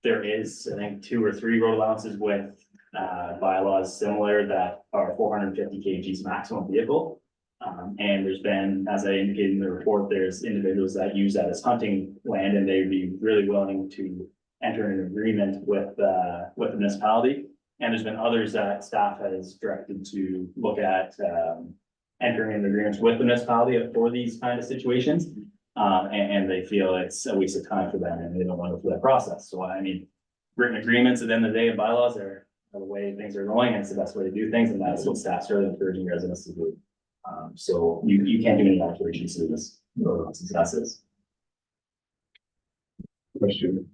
there is, I think, 2 or 3 road allowances with bylaws similar that are 450 kgs maximum vehicle. And there's been, as I indicated in the report, there's individuals that use that as hunting land, and they'd be really willing to enter an agreement with the municipality. And there's been others that staff has directed to look at entering into agreements with the municipality for these kind of situations. And they feel it's a waste of time for them and they don't want to go through that process. So I mean, written agreements at the end of the day and bylaws are the way things are going, and it's the best way to do things, and that's what staff's really encouraging residents to do. So you can't do any alterations to this. That's it. Question.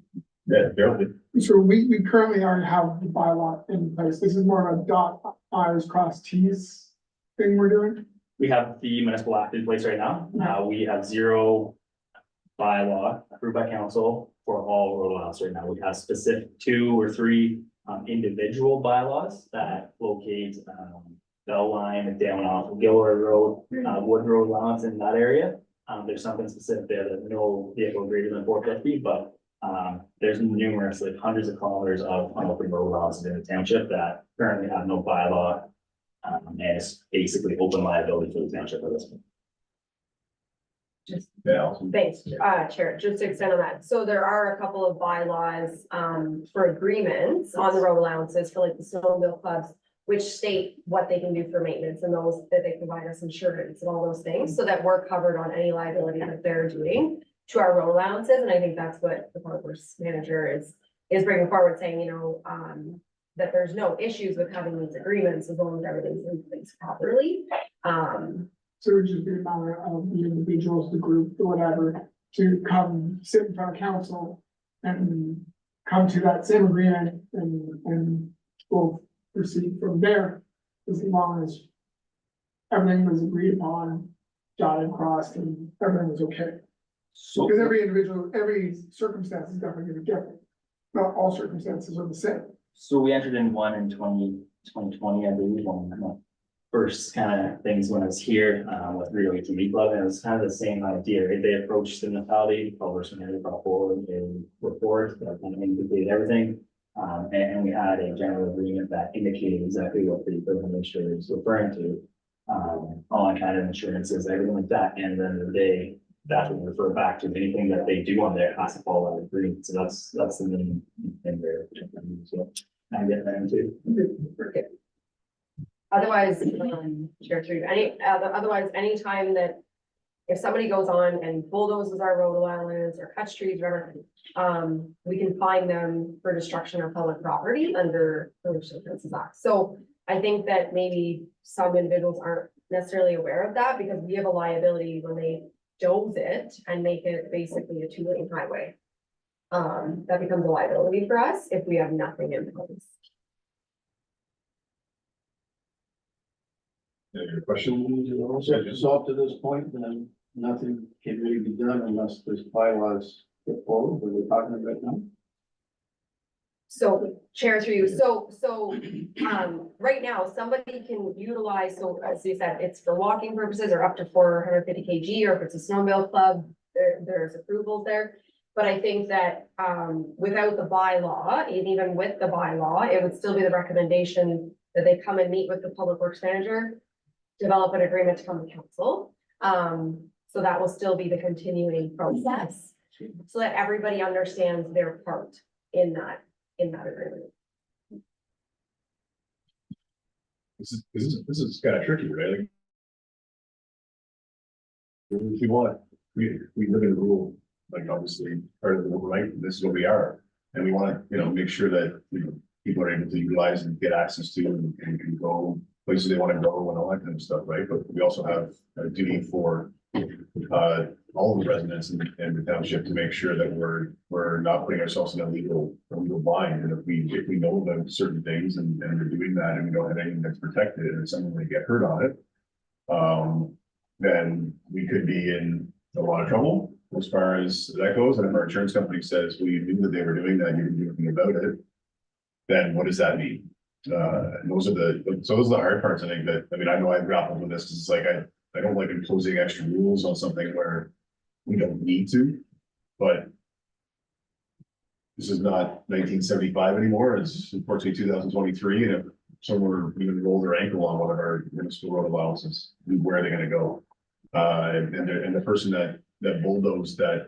Yeah, Gerald. So we currently already have the bylaw in place. This is more of a dot I's cross T's thing we're doing. We have the municipal act in place right now. We have 0 bylaw approved by council for all road allowances right now. We have specific 2 or 3 individual bylaws that locate Bell Line down off Gilroy Road, Wood Road allowance in that area. There's something specific there that no vehicle greater than 450, but there's numerous, like hundreds of kilometers of unopened road allowances in the township that currently have no bylaw. And it's basically open liability for the township at this point. Yeah. Thanks, Chair, just to extend on that. So there are a couple of bylaws, for agreements on the road allowances for like the snowmobile clubs, which state what they can do for maintenance and those that they provide us insurance and all those things, so that we're covered on any liability that they're doing to our road allowances. And I think that's what the public works manager is bringing forward, saying, you know, that there's no issues with having these agreements as long as everything's in place properly. So it would just be a matter of the individuals, the group, or whatever, to come sit in front of council and come to that same agreement and we'll proceed from there as long as everything was agreed upon, dotted, crossed, and everything was okay. So Because every individual, every circumstance is definitely gonna be different. Not all circumstances are the same. So we entered in one in 2020, I believe, one of my first kind of things when I was here, with Rio HME Club, and it was kind of the same idea, right? They approached the municipality, Culverson had brought forward a report that kind of indicated everything. And we had a general agreement that indicated exactly what the administrator is referring to, on kind of insurances, everything like that, and at the end of the day, that would refer back to anything that they do on there has to follow that agreement. So that's the main thing there. So I get that too. Otherwise, Chair through, otherwise, anytime that if somebody goes on and bulldozes our road allowance or cuts trees, whatever, we can fine them for destruction of public property under the Pollution Offenses Act. So I think that maybe some individuals aren't necessarily aware of that because we have a liability when they doze it and make it basically a 2-lane highway. That becomes a liability for us if we have nothing in place. Any other questions? So up to this point, then nothing can really be done unless this bylaws get forward, that we're talking about now. So Chair through you, so, right now, somebody can utilize, so as you said, it's for walking purposes or up to 450 kg, or if it's a snowmobile club, there's approvals there. But I think that, without the bylaw, and even with the bylaw, it would still be the recommendation that they come and meet with the public works manager, develop an agreement to come to council. So that will still be the continuing process, so that everybody understands their part in that agreement. This is kind of tricky, right? Like, if we want, we live in a rural, like obviously part of the world, right? This is what we are. And we want to, you know, make sure that, you know, people are able to utilize and get access to and can go places they want to go and all that kind of stuff, right? But we also have a duty for all the residents in the township to make sure that we're not putting ourselves in a legal bind. And if we know about certain things and they're doing that and we don't have anything that's protected and someone may get hurt on it, then we could be in a lot of trouble as far as that goes. And if our insurance company says, well, you knew that they were doing that, you didn't do anything about it, then what does that mean? Those are the hard parts. I think that, I mean, I know I've grappled with this because it's like, I don't like imposing extra rules on something where we don't need to, but this is not 1975 anymore. It's unfortunately 2023. And if someone even rolled their ankle on one of our municipal road allowances, where are they going to go? And the person that bulldozed that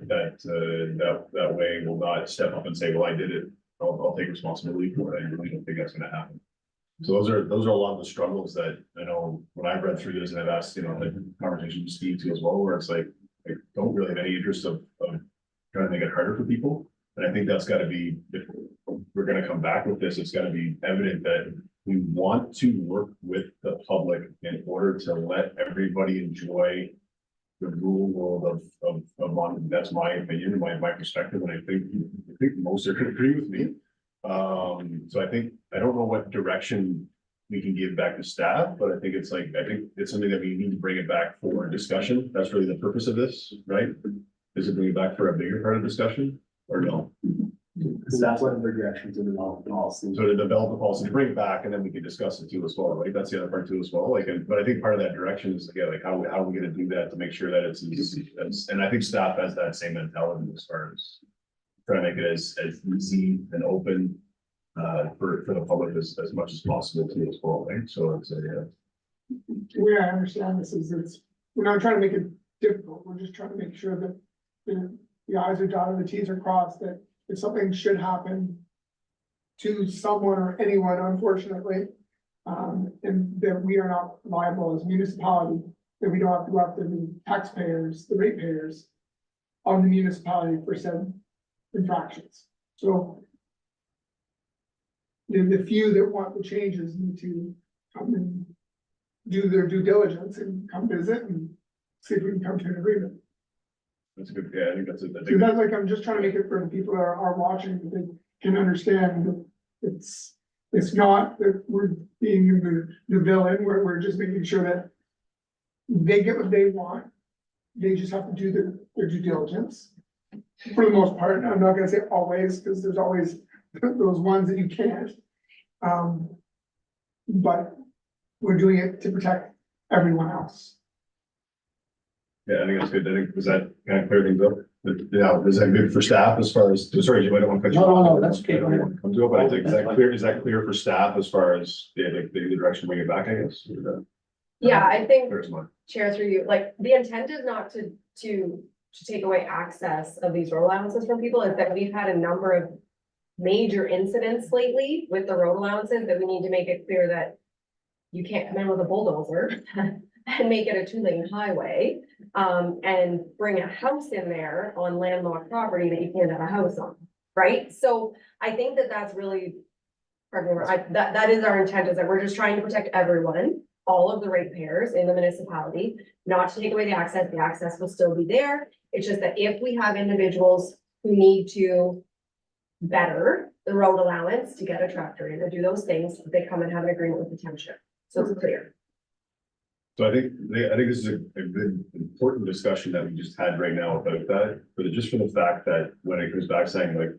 way will not step up and say, well, I did it. I'll take responsibility for it. I really don't think that's going to happen. So those are a lot of the struggles that I know when I've read through this and I've asked, you know, like conversation with Steve too as well, where it's like, I don't really have any interest of trying to make it harder for people. And I think that's got to be, if we're going to come back with this, it's got to be evident that we want to work with the public in order to let everybody enjoy the rural world of Moncton. That's my opinion, my perspective, and I think most are going to agree with me. So I don't know what direction we can give back to staff, but I think it's something that we need to bring it back for discussion. That's really the purpose of this, right? Is it bring it back for a bigger part of discussion or no? That's what the direction to develop the policy. So to develop a policy, to bring it back, and then we can discuss it too as well, right? That's the other part too as well. Like, but I think part of that direction is, again, like how are we gonna do that to make sure that it's and I think staff has that same mentality as far as trying to make it as easy and open for the public as much as possible too as well, right? So it's The way I understand this is we're not trying to make it difficult. We're just trying to make sure that the i's are dotted, the t's are crossed, that if something should happen to someone or anyone, unfortunately, and that we are not liable as a municipality, that we don't have to go after the taxpayers, the ratepayers of the municipality for said infractions. So the few that want the changes need to come and do their due diligence and come visit and see if we can come to an agreement. that's a good, yeah, I think that's So that's like, I'm just trying to make it for the people that are watching, that they can understand that it's not that we're being the villain, we're just making sure that they get what they want. They just have to do their due diligence. For the most part, I'm not gonna say always, because there's always those ones that you can't. But we're doing it to protect everyone else. Yeah, I think that's good. I think, does that kind of clear things up? Yeah, is that good for staff as far as, sorry, Jim, I don't want to cut you off. No, that's okay. I don't want to come to it, but is that clear for staff as far as the direction bring it back, I guess? Yeah, I think, There's one. Chair through you, like, the intent is not to take away access of these road allowances from people, is that we've had a number of major incidents lately with the road allowances that we need to make it clear that you can't come in with a bulldozer and make it a 2-lane highway, and bring a house in there on landlocked property that you can't have a house on, right? So I think that that's really, pardon me, that is our intent, is that we're just trying to protect everyone, all of the ratepayers in the municipality, not to take away the access will still be there. It's just that if we have individuals who need to better the road allowance to get a tractor in or do those things, they come and have an agreement with the township. So it's clear. So I think this is a good, important discussion that we just had right now about that, but just for the fact that when it comes back saying like.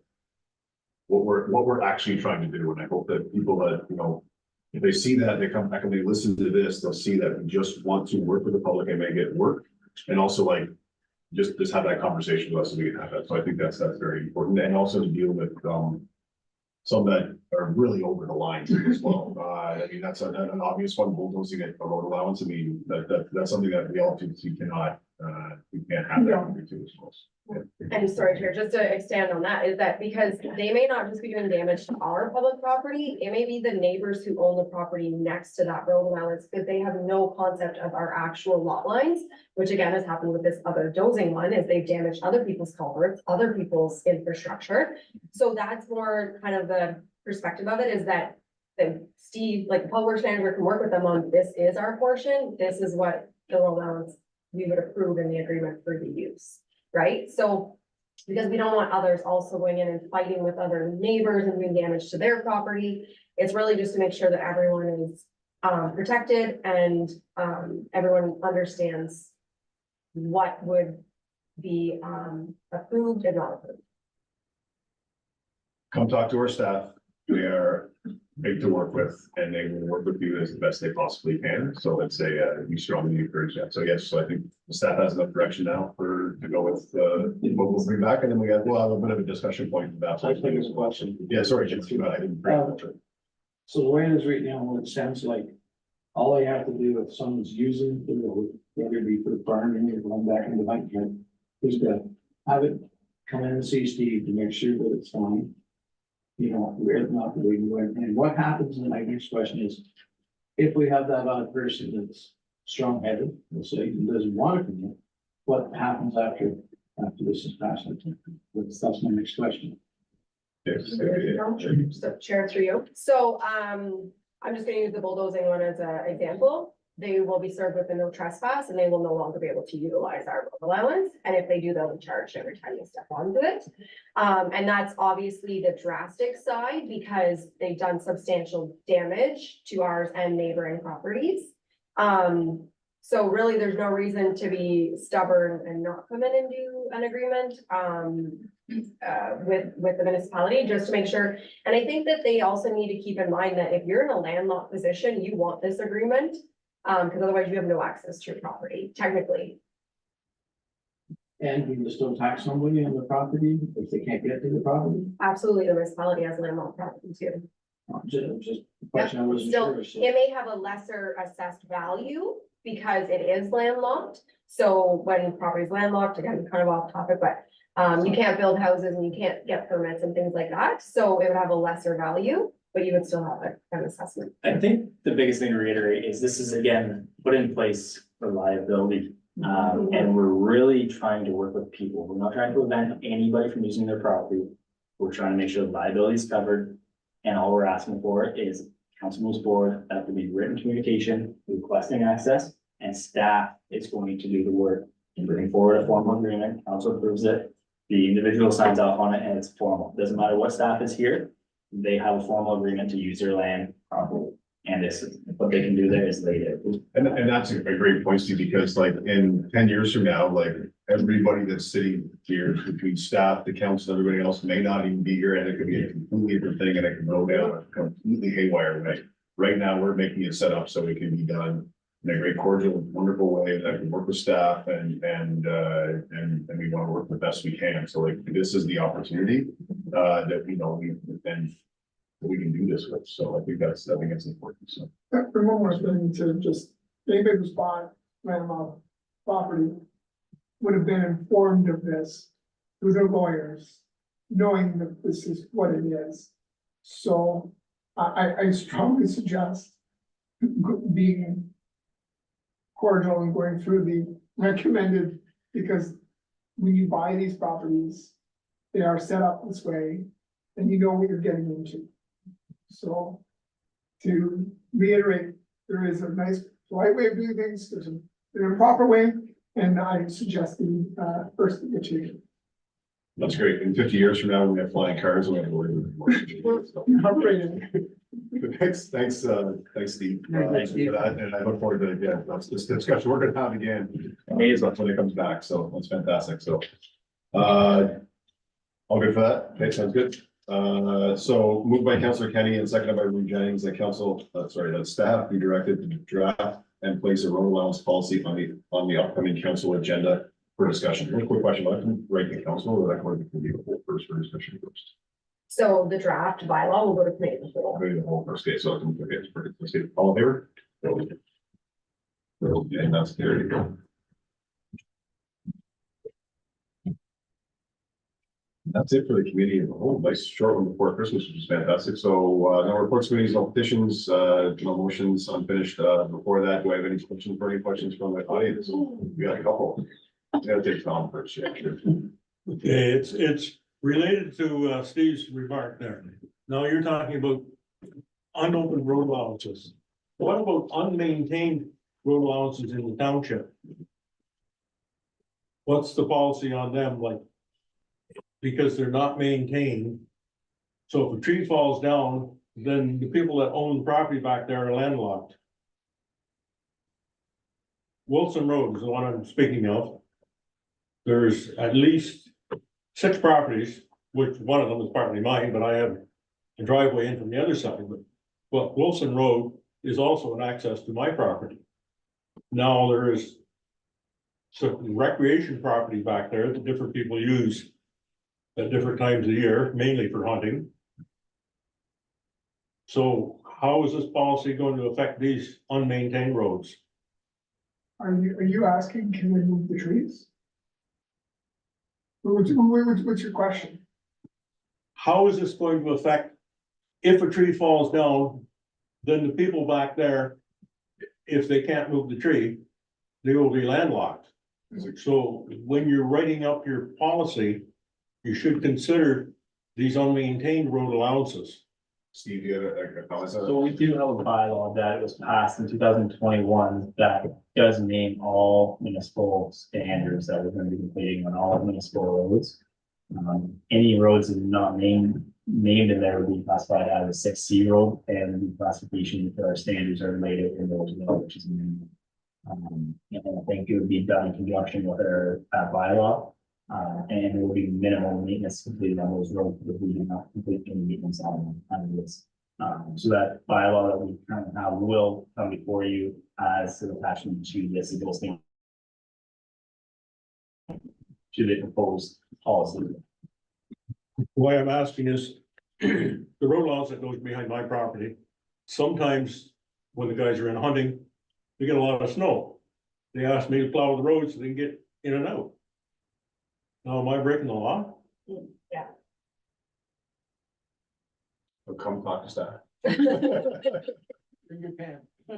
What we're actually trying to do, and I hope that people that, you know, if they see that, they come back and they listen to this, they'll see that we just want to work with the public and make it work. And also like, just have that conversation with us, so we can have that, so I think that's very important, and also to deal with, some that are really over the line too as well. I mean, that's an obvious one, bulldozing a road allowance. I mean, that's something that we all do, we can't have that too as well. And sorry, Chair, just to expand on that, is that because they may not just be doing damage to our public property, it may be the neighbors who own the property next to that road allowance, because they have no concept of our actual lot lines, which again has happened with this other dozing one, is they've damaged other people's culverts, other people's infrastructure. So that's more kind of the perspective of it, is that Steve, like the public works manager, can work with them on, this is our portion, this is what the road allowance we would approve in the agreement for the use. Right, so because we don't want others also going in and fighting with other neighbors and doing damage to their property. It's really just to make sure that everyone is protected and everyone understands what would be approved and not approved. Come talk to our staff, they are great to work with, and they will work with you as the best they possibly can, so let's say, we strongly encourage that, so yes, so I think the staff has enough direction now to go with, what we'll bring back, and then we'll have a bit of a discussion point about. I think it's a question. Yeah, sorry, Jim, I didn't bring that up. So the way it is right now, it sounds like all I have to do if someone's using the road, whether it be for the farming or going back into the bike trail, is to have it come in and see Steve to make sure that it's fine. You know, we're not the way we went. And what happens, and my next question is, if we have that other person that's strong-headed, we'll say, and doesn't want to commit, what happens after this is passed? That's my next question. Yes. So Chair, through you. So I'm just gonna use the bulldozing one as an example. They will be served with a no trespass, and they will no longer be able to utilize our road allowance. And if they do, they'll be charged every time they step onto it. And that's obviously the drastic side, because they've done substantial damage to ours and neighboring properties. So really, there's no reason to be stubborn and not come in and do an agreement with the municipality, just to make sure. And I think that they also need to keep in mind that if you're in a landlocked position, you want this agreement. Because otherwise you have no access to your property, technically. And you still tax somebody on the property if they can't get to the property? Absolutely, the municipality has landlocked property too. Just a question I wasn't Still, sure. So- it may have a lesser assessed value because it is landlocked. So when property is landlocked, again, kind of off topic, but you can't build houses and you can't get permits and things like that. So it would have a lesser value, but you would still have an assessment. I think the biggest thing to reiterate is this is again, put in place for liability. And we're really trying to work with people. We're not trying to prevent anybody from using their property. We're trying to make sure the liability is covered. And all we're asking for is council moves forward, that will be written communication, requesting access, and staff is going to do the work. Bring forward a formal agreement, council approves it, the individual signs off on it, and it's formal. Doesn't matter what staff is here. They have a formal agreement to use their land properly, and this is what they can do there is lay it. And that's a great point, Steve, because like in 10 years from now, like everybody that's sitting here between staff, the council, everybody else may not even be here, and it could be a completely different thing, and it can go down a completely haywire way. Right now, we're making it set up so it can be done in a great cordial, wonderful way that can work with staff and we want to work the best we can. So like, this is the opportunity that we know we can do this with. So I think that's important. So. And one more thing to just, anybody who's bought landlocked property would have been informed of this through their lawyers, knowing that this is what it is. So I strongly suggest being cordial and going through the recommended, because when you buy these properties, they are set up this way, and you know what you're getting into. So, to reiterate, there is a nice polite way of doing things, there's a proper way, and I suggest the first the change. That's great. In 50 years from now, when we have flying cars, we have to worry about it. Thanks, Steve, for that, and I look forward to, again, this discussion we're gonna have again. When it comes back, so that's fantastic, so. All good for that? Okay, sounds good. So moved by Councillor Kenny and seconded by Ruth Jennings, that that staff be directed to draft and place a road allowance policy on the upcoming council agenda for discussion. One quick question, I can write the council or that going to be the whole first for discussion first? So the draft bylaw will go to committee of the whole. Maybe the whole first case, so I can, okay, it's pretty, let's see, all in favor? Okay, and that's there you go. That's it for the committee of the whole, nice short one before Christmas, which is fantastic. So, no reports, committees, no petitions, no motions unfinished, before that. Do I have any questions from the audience? We got a couple. We gotta take Tom first, yeah. Okay, it's related to Steve's remark there. Now you're talking about unopened road allowances. What about unmaintained road allowances in the township? What's the policy on them like? Because they're not maintained. So if a tree falls down, then the people that own the property back there are landlocked. Wilson Road is the one I'm speaking of. There's at least 6 properties, which one of them is partly mine, but I have a driveway in from the other side of it. But Wilson Road is also an access to my property. Now there is some recreation property back there that different people use at different times of the year, mainly for hunting. So how is this policy going to affect these unmaintained roads? Are you asking, can we move the trees? What's your question? How is this going to affect, if a tree falls down, then the people back there, if they can't move the tree, they will be landlocked. So when you're writing up your policy, you should consider these unmaintained road allowances. Steve, you have a comment? So we do have a bylaw that was passed in 2021 that does name all municipal standards that we're going to be completing on all municipal roads. Any roads that are not named in there would be classified as a 6C road, and the classification for our standards are related in those, which is and I think it would be done in conjunction with our bylaw. And there will be minimal maintenance completed on those roads, because we do not complete any maintenance on this. So that bylaw that we currently have will come before you as an attachment to this existing to the proposed policy. Why I'm asking is, the road allowance that goes behind my property, sometimes when the guys are in hunting, we get a lot of snow. They ask me to plow the roads so they can get in and out. Now, am I breaking the law? Yeah. So come talk to staff. You can. I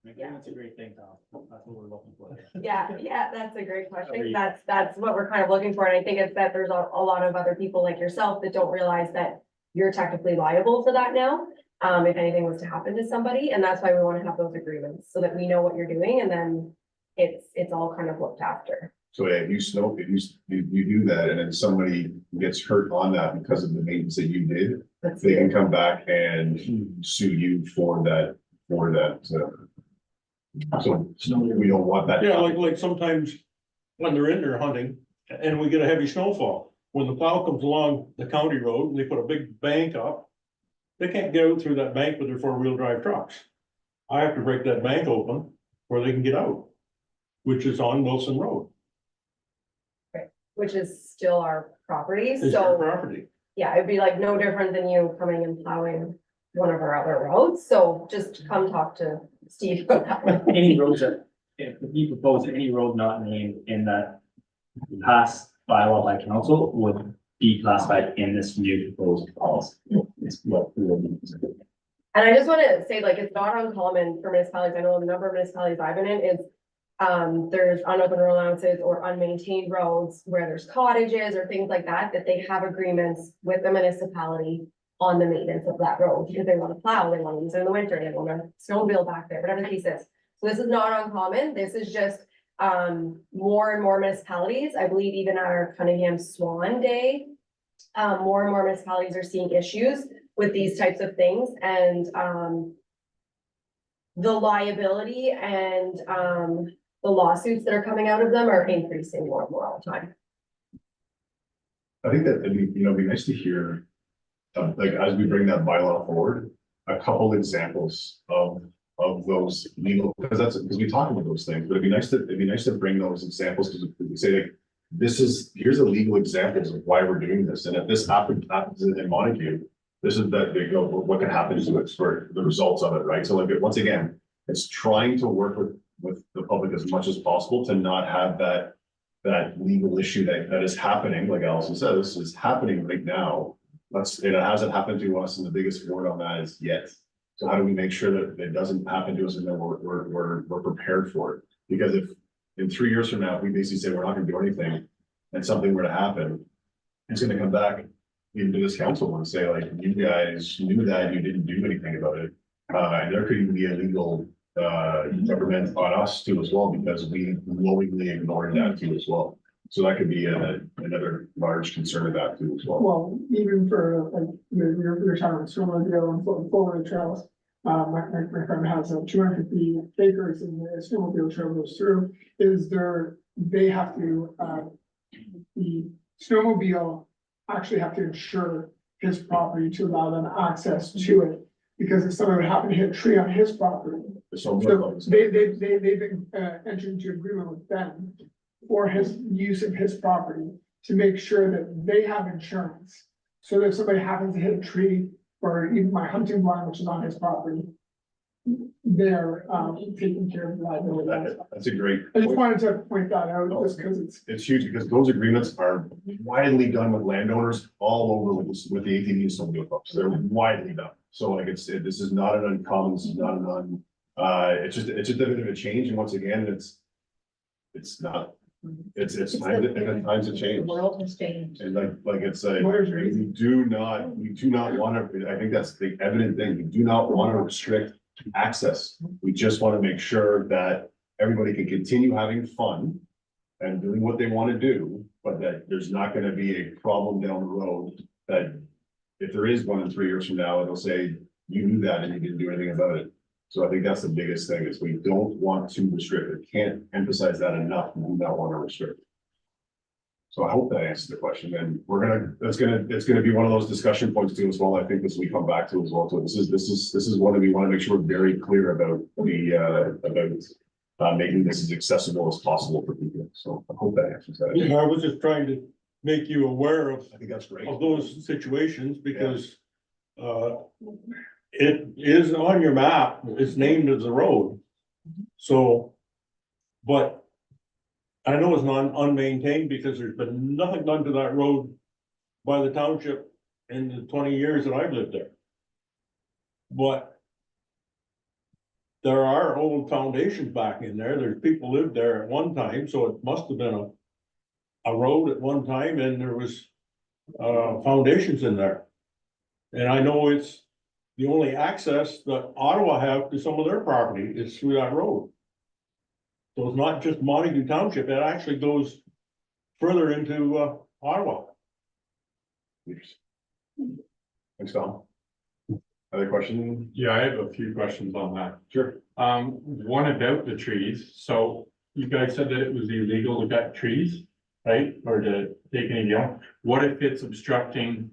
think that's a great thing, Tom. That's what we're looking for. Yeah, that's a great question. That's what we're kind of looking for. And I think it's that there's a lot of other people like yourself that don't realize that you're technically liable for that now. If anything was to happen to somebody, and that's why we want to have those agreements so that we know what you're doing, and then it's all kind of looked after. So yeah, if you do that and then somebody gets hurt on that because of the maintenance that you did, That's they can it. come back and sue you for that. So we don't want that. Yeah, like sometimes when they're in there hunting and we get a heavy snowfall, when the plow comes along the county road and they put a big bank up, they can't get out through that bank with their 4-wheel drive trucks. I have to break that bank open where they can get out, which is on Wilson Road. Which is still our property, It's their so, property. yeah, it'd be like no different than you coming and plowing one of our other roads, so just come talk to Steve about that one. Any roads that, if you propose any road not named in that past bylaw by council would be classified in this new proposed policy. Is what we will be considering. And I just want to say, like, it's not uncommon for municipalities, I know the number of municipalities I've been in is, there's unopened road allowances or unmaintained roads where there's cottages or things like that, that they have agreements with the municipality on the maintenance of that road, because they want to plow, they want to use it in the winter, they want to snowmobile back there, whatever the case is. So this is not uncommon, this is just, more and more municipalities, I believe even at our Cunningham Swan Day, more and more municipalities are seeing issues with these types of things and, the liability and, the lawsuits that are coming out of them are increasing more and more all the time. I think that, it'd be nice to hear, like, as we bring that bylaw forward, a couple examples of those legal, because we talk about those things, but it'd be nice to bring those examples, because we say like, here's a legal examples of why we're doing this, and if this happens in Montague, this is that, they go, what can happen to it for the results of it, right? So like, once again, it's trying to work with the public as much as possible to not have that legal issue that is happening, like Allison said, this is happening right now. It hasn't happened to us, and the biggest word on that is yet. So how do we make sure that it doesn't happen to us and that we're prepared for it? Because if in 3 years from now, if we basically say we're not gonna do anything and something were to happen, it's gonna come back into this council and say like, you guys knew that, you didn't do anything about it. And there could even be a legal reprimand on us too as well, because we knowingly ignored that too as well. So that could be another large concern of that too as well. Well, even for like your town, snowmobile and forward trails. My friend has 250 acres and the snowmobile trail goes through, they have to, the snowmobile actually have to insure his property to allow them access to it. Because if someone would happen to hit a tree on his property, so they've been entered into agreement with them for his use of his property to make sure that they have insurance. So that if somebody happens to hit a tree or even my hunting blind, which is on his property, they're taking care of the liability. That's a great. I just wanted to point that out just because It's huge because those agreements are widely done with landowners all over with the ATV and snowmobile clubs. They're widely done. So like this is not an uncommon, this is not an it's just a bit of a change. And once again, it's time to change. The world has changed. And like it's like, What is it? we do not want to, I think that's the evident thing. We do not want to restrict access. We just want to make sure that everybody can continue having fun and doing what they want to do, but that there's not going to be a problem down the road that if there is one in 3 years from now, it'll say, you knew that and you didn't do anything about it. So I think that's the biggest thing is we don't want to restrict it. Can't emphasize that enough. We do not want to restrict. So I hope that answers the question. And it's gonna be one of those discussion points too as well. I think as we come back to as well. So this is one that we want to make sure we're very clear about making this as accessible as possible for people. So I hope that answers that. Yeah, I was just trying to make you aware of I think that's great. those situations because it is on your map, it's named as a road. So, but I know it's not unmaintained because there's been nothing done to that road by the township in the 20 years that I've lived there. But there are old foundations back in there. There's people lived there at one time, so it must have been a road at one time and there was foundations in there. And I know it's the only access that Ottawa have to some of their property is through that road. So it's not just Montague Township, it actually goes further into Ottawa. Thanks, Tom. Other question? Yeah, I have a few questions on that. Sure. One about the trees. So you guys said that it was illegal to cut trees, right? Or to take any down. What if it's obstructing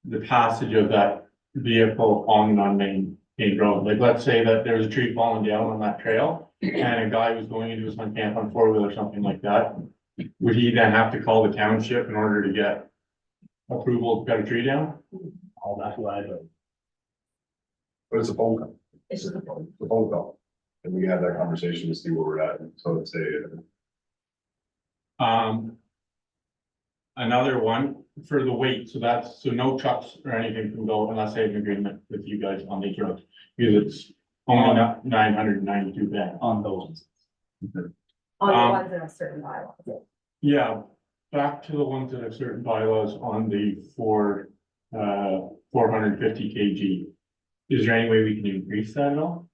the passage of that vehicle on an unmaintained road? Like, let's say that there's a tree falling down on that trail and a guy was going into his hunt camp on 4-wheel or something like that. Would he then have to call the township in order to get approval to cut a tree down? All that live. But it's a phone call. It's just a phone. It's a phone call. And we have that conversation to see where we're at. So let's say, Another one, for the weight, so that's, so no trucks or anything can go unless I have an agreement with you guys on the road. Because it's only not 992 bags. On those. On the Um, ones that have certain bylaws. Yeah, back to the ones that have certain bylaws on the 450 kg. Is there any way we can increase that at all?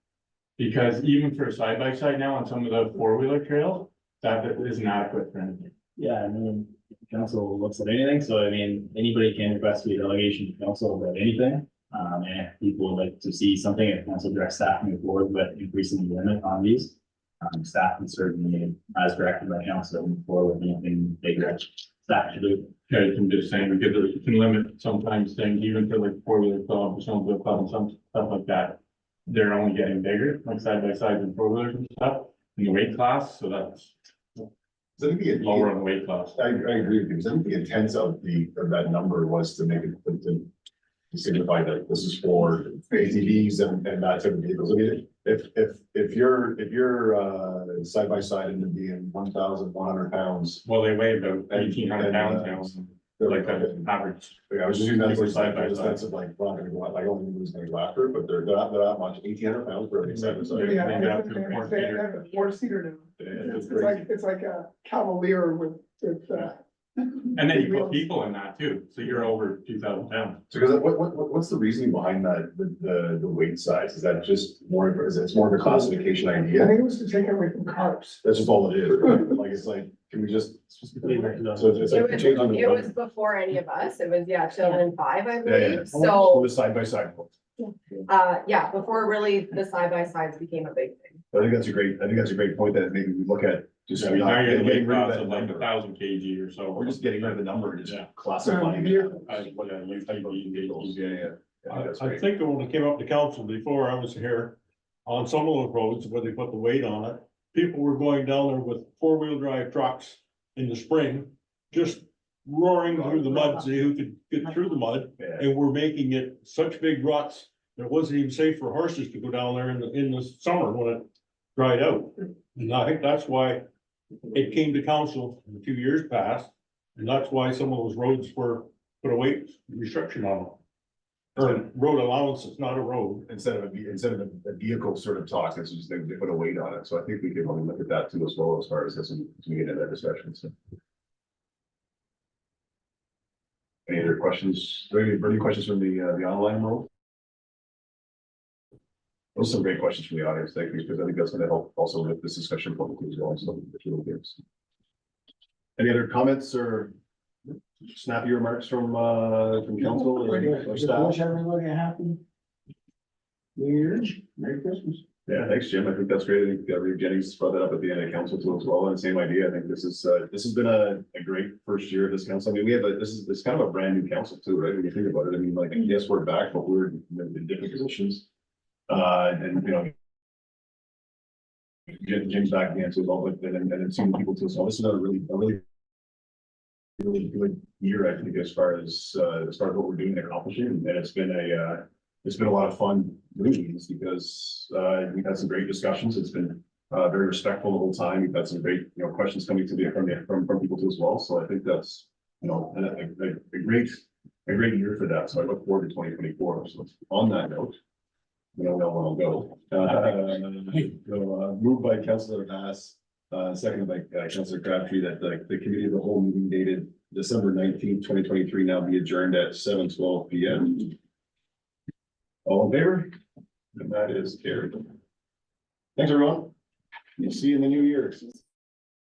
Because even for a side by side now on some of the 4-wheeler trails, that isn't adequate for anything. Yeah, I mean, council looks at anything, so I mean, anybody can request a delegation to council about anything. And if people would like to see something, if council direct staff move forward with increasing the limit on these. Staff can certainly, as directed by council, move forward with anything they direct staff to do. Yeah, I'm just saying, because it can limit sometimes things, even for like 4-wheeler club, or snowmobile club and some stuff like that. They're only getting bigger, like side by sides and 4-wheelers and stuff, in the weight class, so that's So I think the, lower on the weight class. I agree with you, because I think the intent of that number was to make it, to signify that this is for ATVs and that type of vehicles. I mean, if you're side by side into being 1,100 pounds. Well, they weigh about and- 1,800 pounds now, They're like an average. I was just using that as Side by a side. sense of like, we're not gonna go out, like, I don't think who's gonna go after it, but they're not that much, 1,800 pounds for every side by side. Yeah. Yeah, Maybe up to they a four have seater. a 4-seater now. It's It's like a Cavalier with, And then you put people in that too, so you're over 2,000 pounds. So, because what's the reasoning behind that, the weight size? Is that just more, it's more of a classification I idea? think it was to take away from cars. That's just all it is. Like, it's like, can we just, so it's like It changing the. was before any of us. It was, yeah, 2005, I Yeah, yeah. believe. So, The side by side. yeah, before really the side by sides became a big thing. I think that's a great point that maybe we look at, just. So now you're getting getting rid of class that of like number. 1,000 kg or so. We're just getting rid of the number and just Yeah. classifying. it. Vehicle. What a UTV vehicles. Yeah, yeah. I think that's I great. think that when it came up to council before I was here, on some of those roads where they put the weight on it, people were going down there with 4-wheel drive trucks in the spring, just roaring through the mud, see who could get through the mud, Yeah. and we're making it such big ruts. that It wasn't even safe for horses to go down there in the summer when it dried out. And I think that's why it came to council in a few years past, and that's why some of those roads were put a weight restriction on them. Or road allowance, it's not a road. Instead of a vehicle sort of talk, it's just they put a weight on it. So I think we can probably look at that too as well as far as this, and we get into that discussion, so. Any other questions? Any questions from the online world? Those are some great questions from the audience, thank you, because I think that's gonna help also with this discussion publicly as well, so. if you'll give us- Any other comments or snappy remarks from council or Just staff? wish everybody a happy New Year's, Merry Christmas. Yeah, thanks, Jim. I think that's great. I think Reeve Jennings brought that up at the end of council too as well, and same idea. I think this has been a great first year of this council. I mean, it's kind of a brand new council too, right? When you think about it, I mean, like, yes, we're back, but we're in different positions. And you know. Jim's back again too as well, but and seeing people too. So this is a really good year, I think, as far as what we're doing and accomplishing, and it's been a lot of fun doing this because we've had some great discussions. It's been very respectful the whole time. We've had some great, questions coming to from people too as well. So I think that's, a great year for that. So I look forward to 2024. So on that note, we don't know when I'll go. Moved by Councilor Bass, seconded by Councilor Crabtree, that the committee of the whole meeting dated December 19th, 2023 now be adjourned at 7:12 p.m. All in favor? And that is carried. Thanks, everyone. We'll see you in the new year.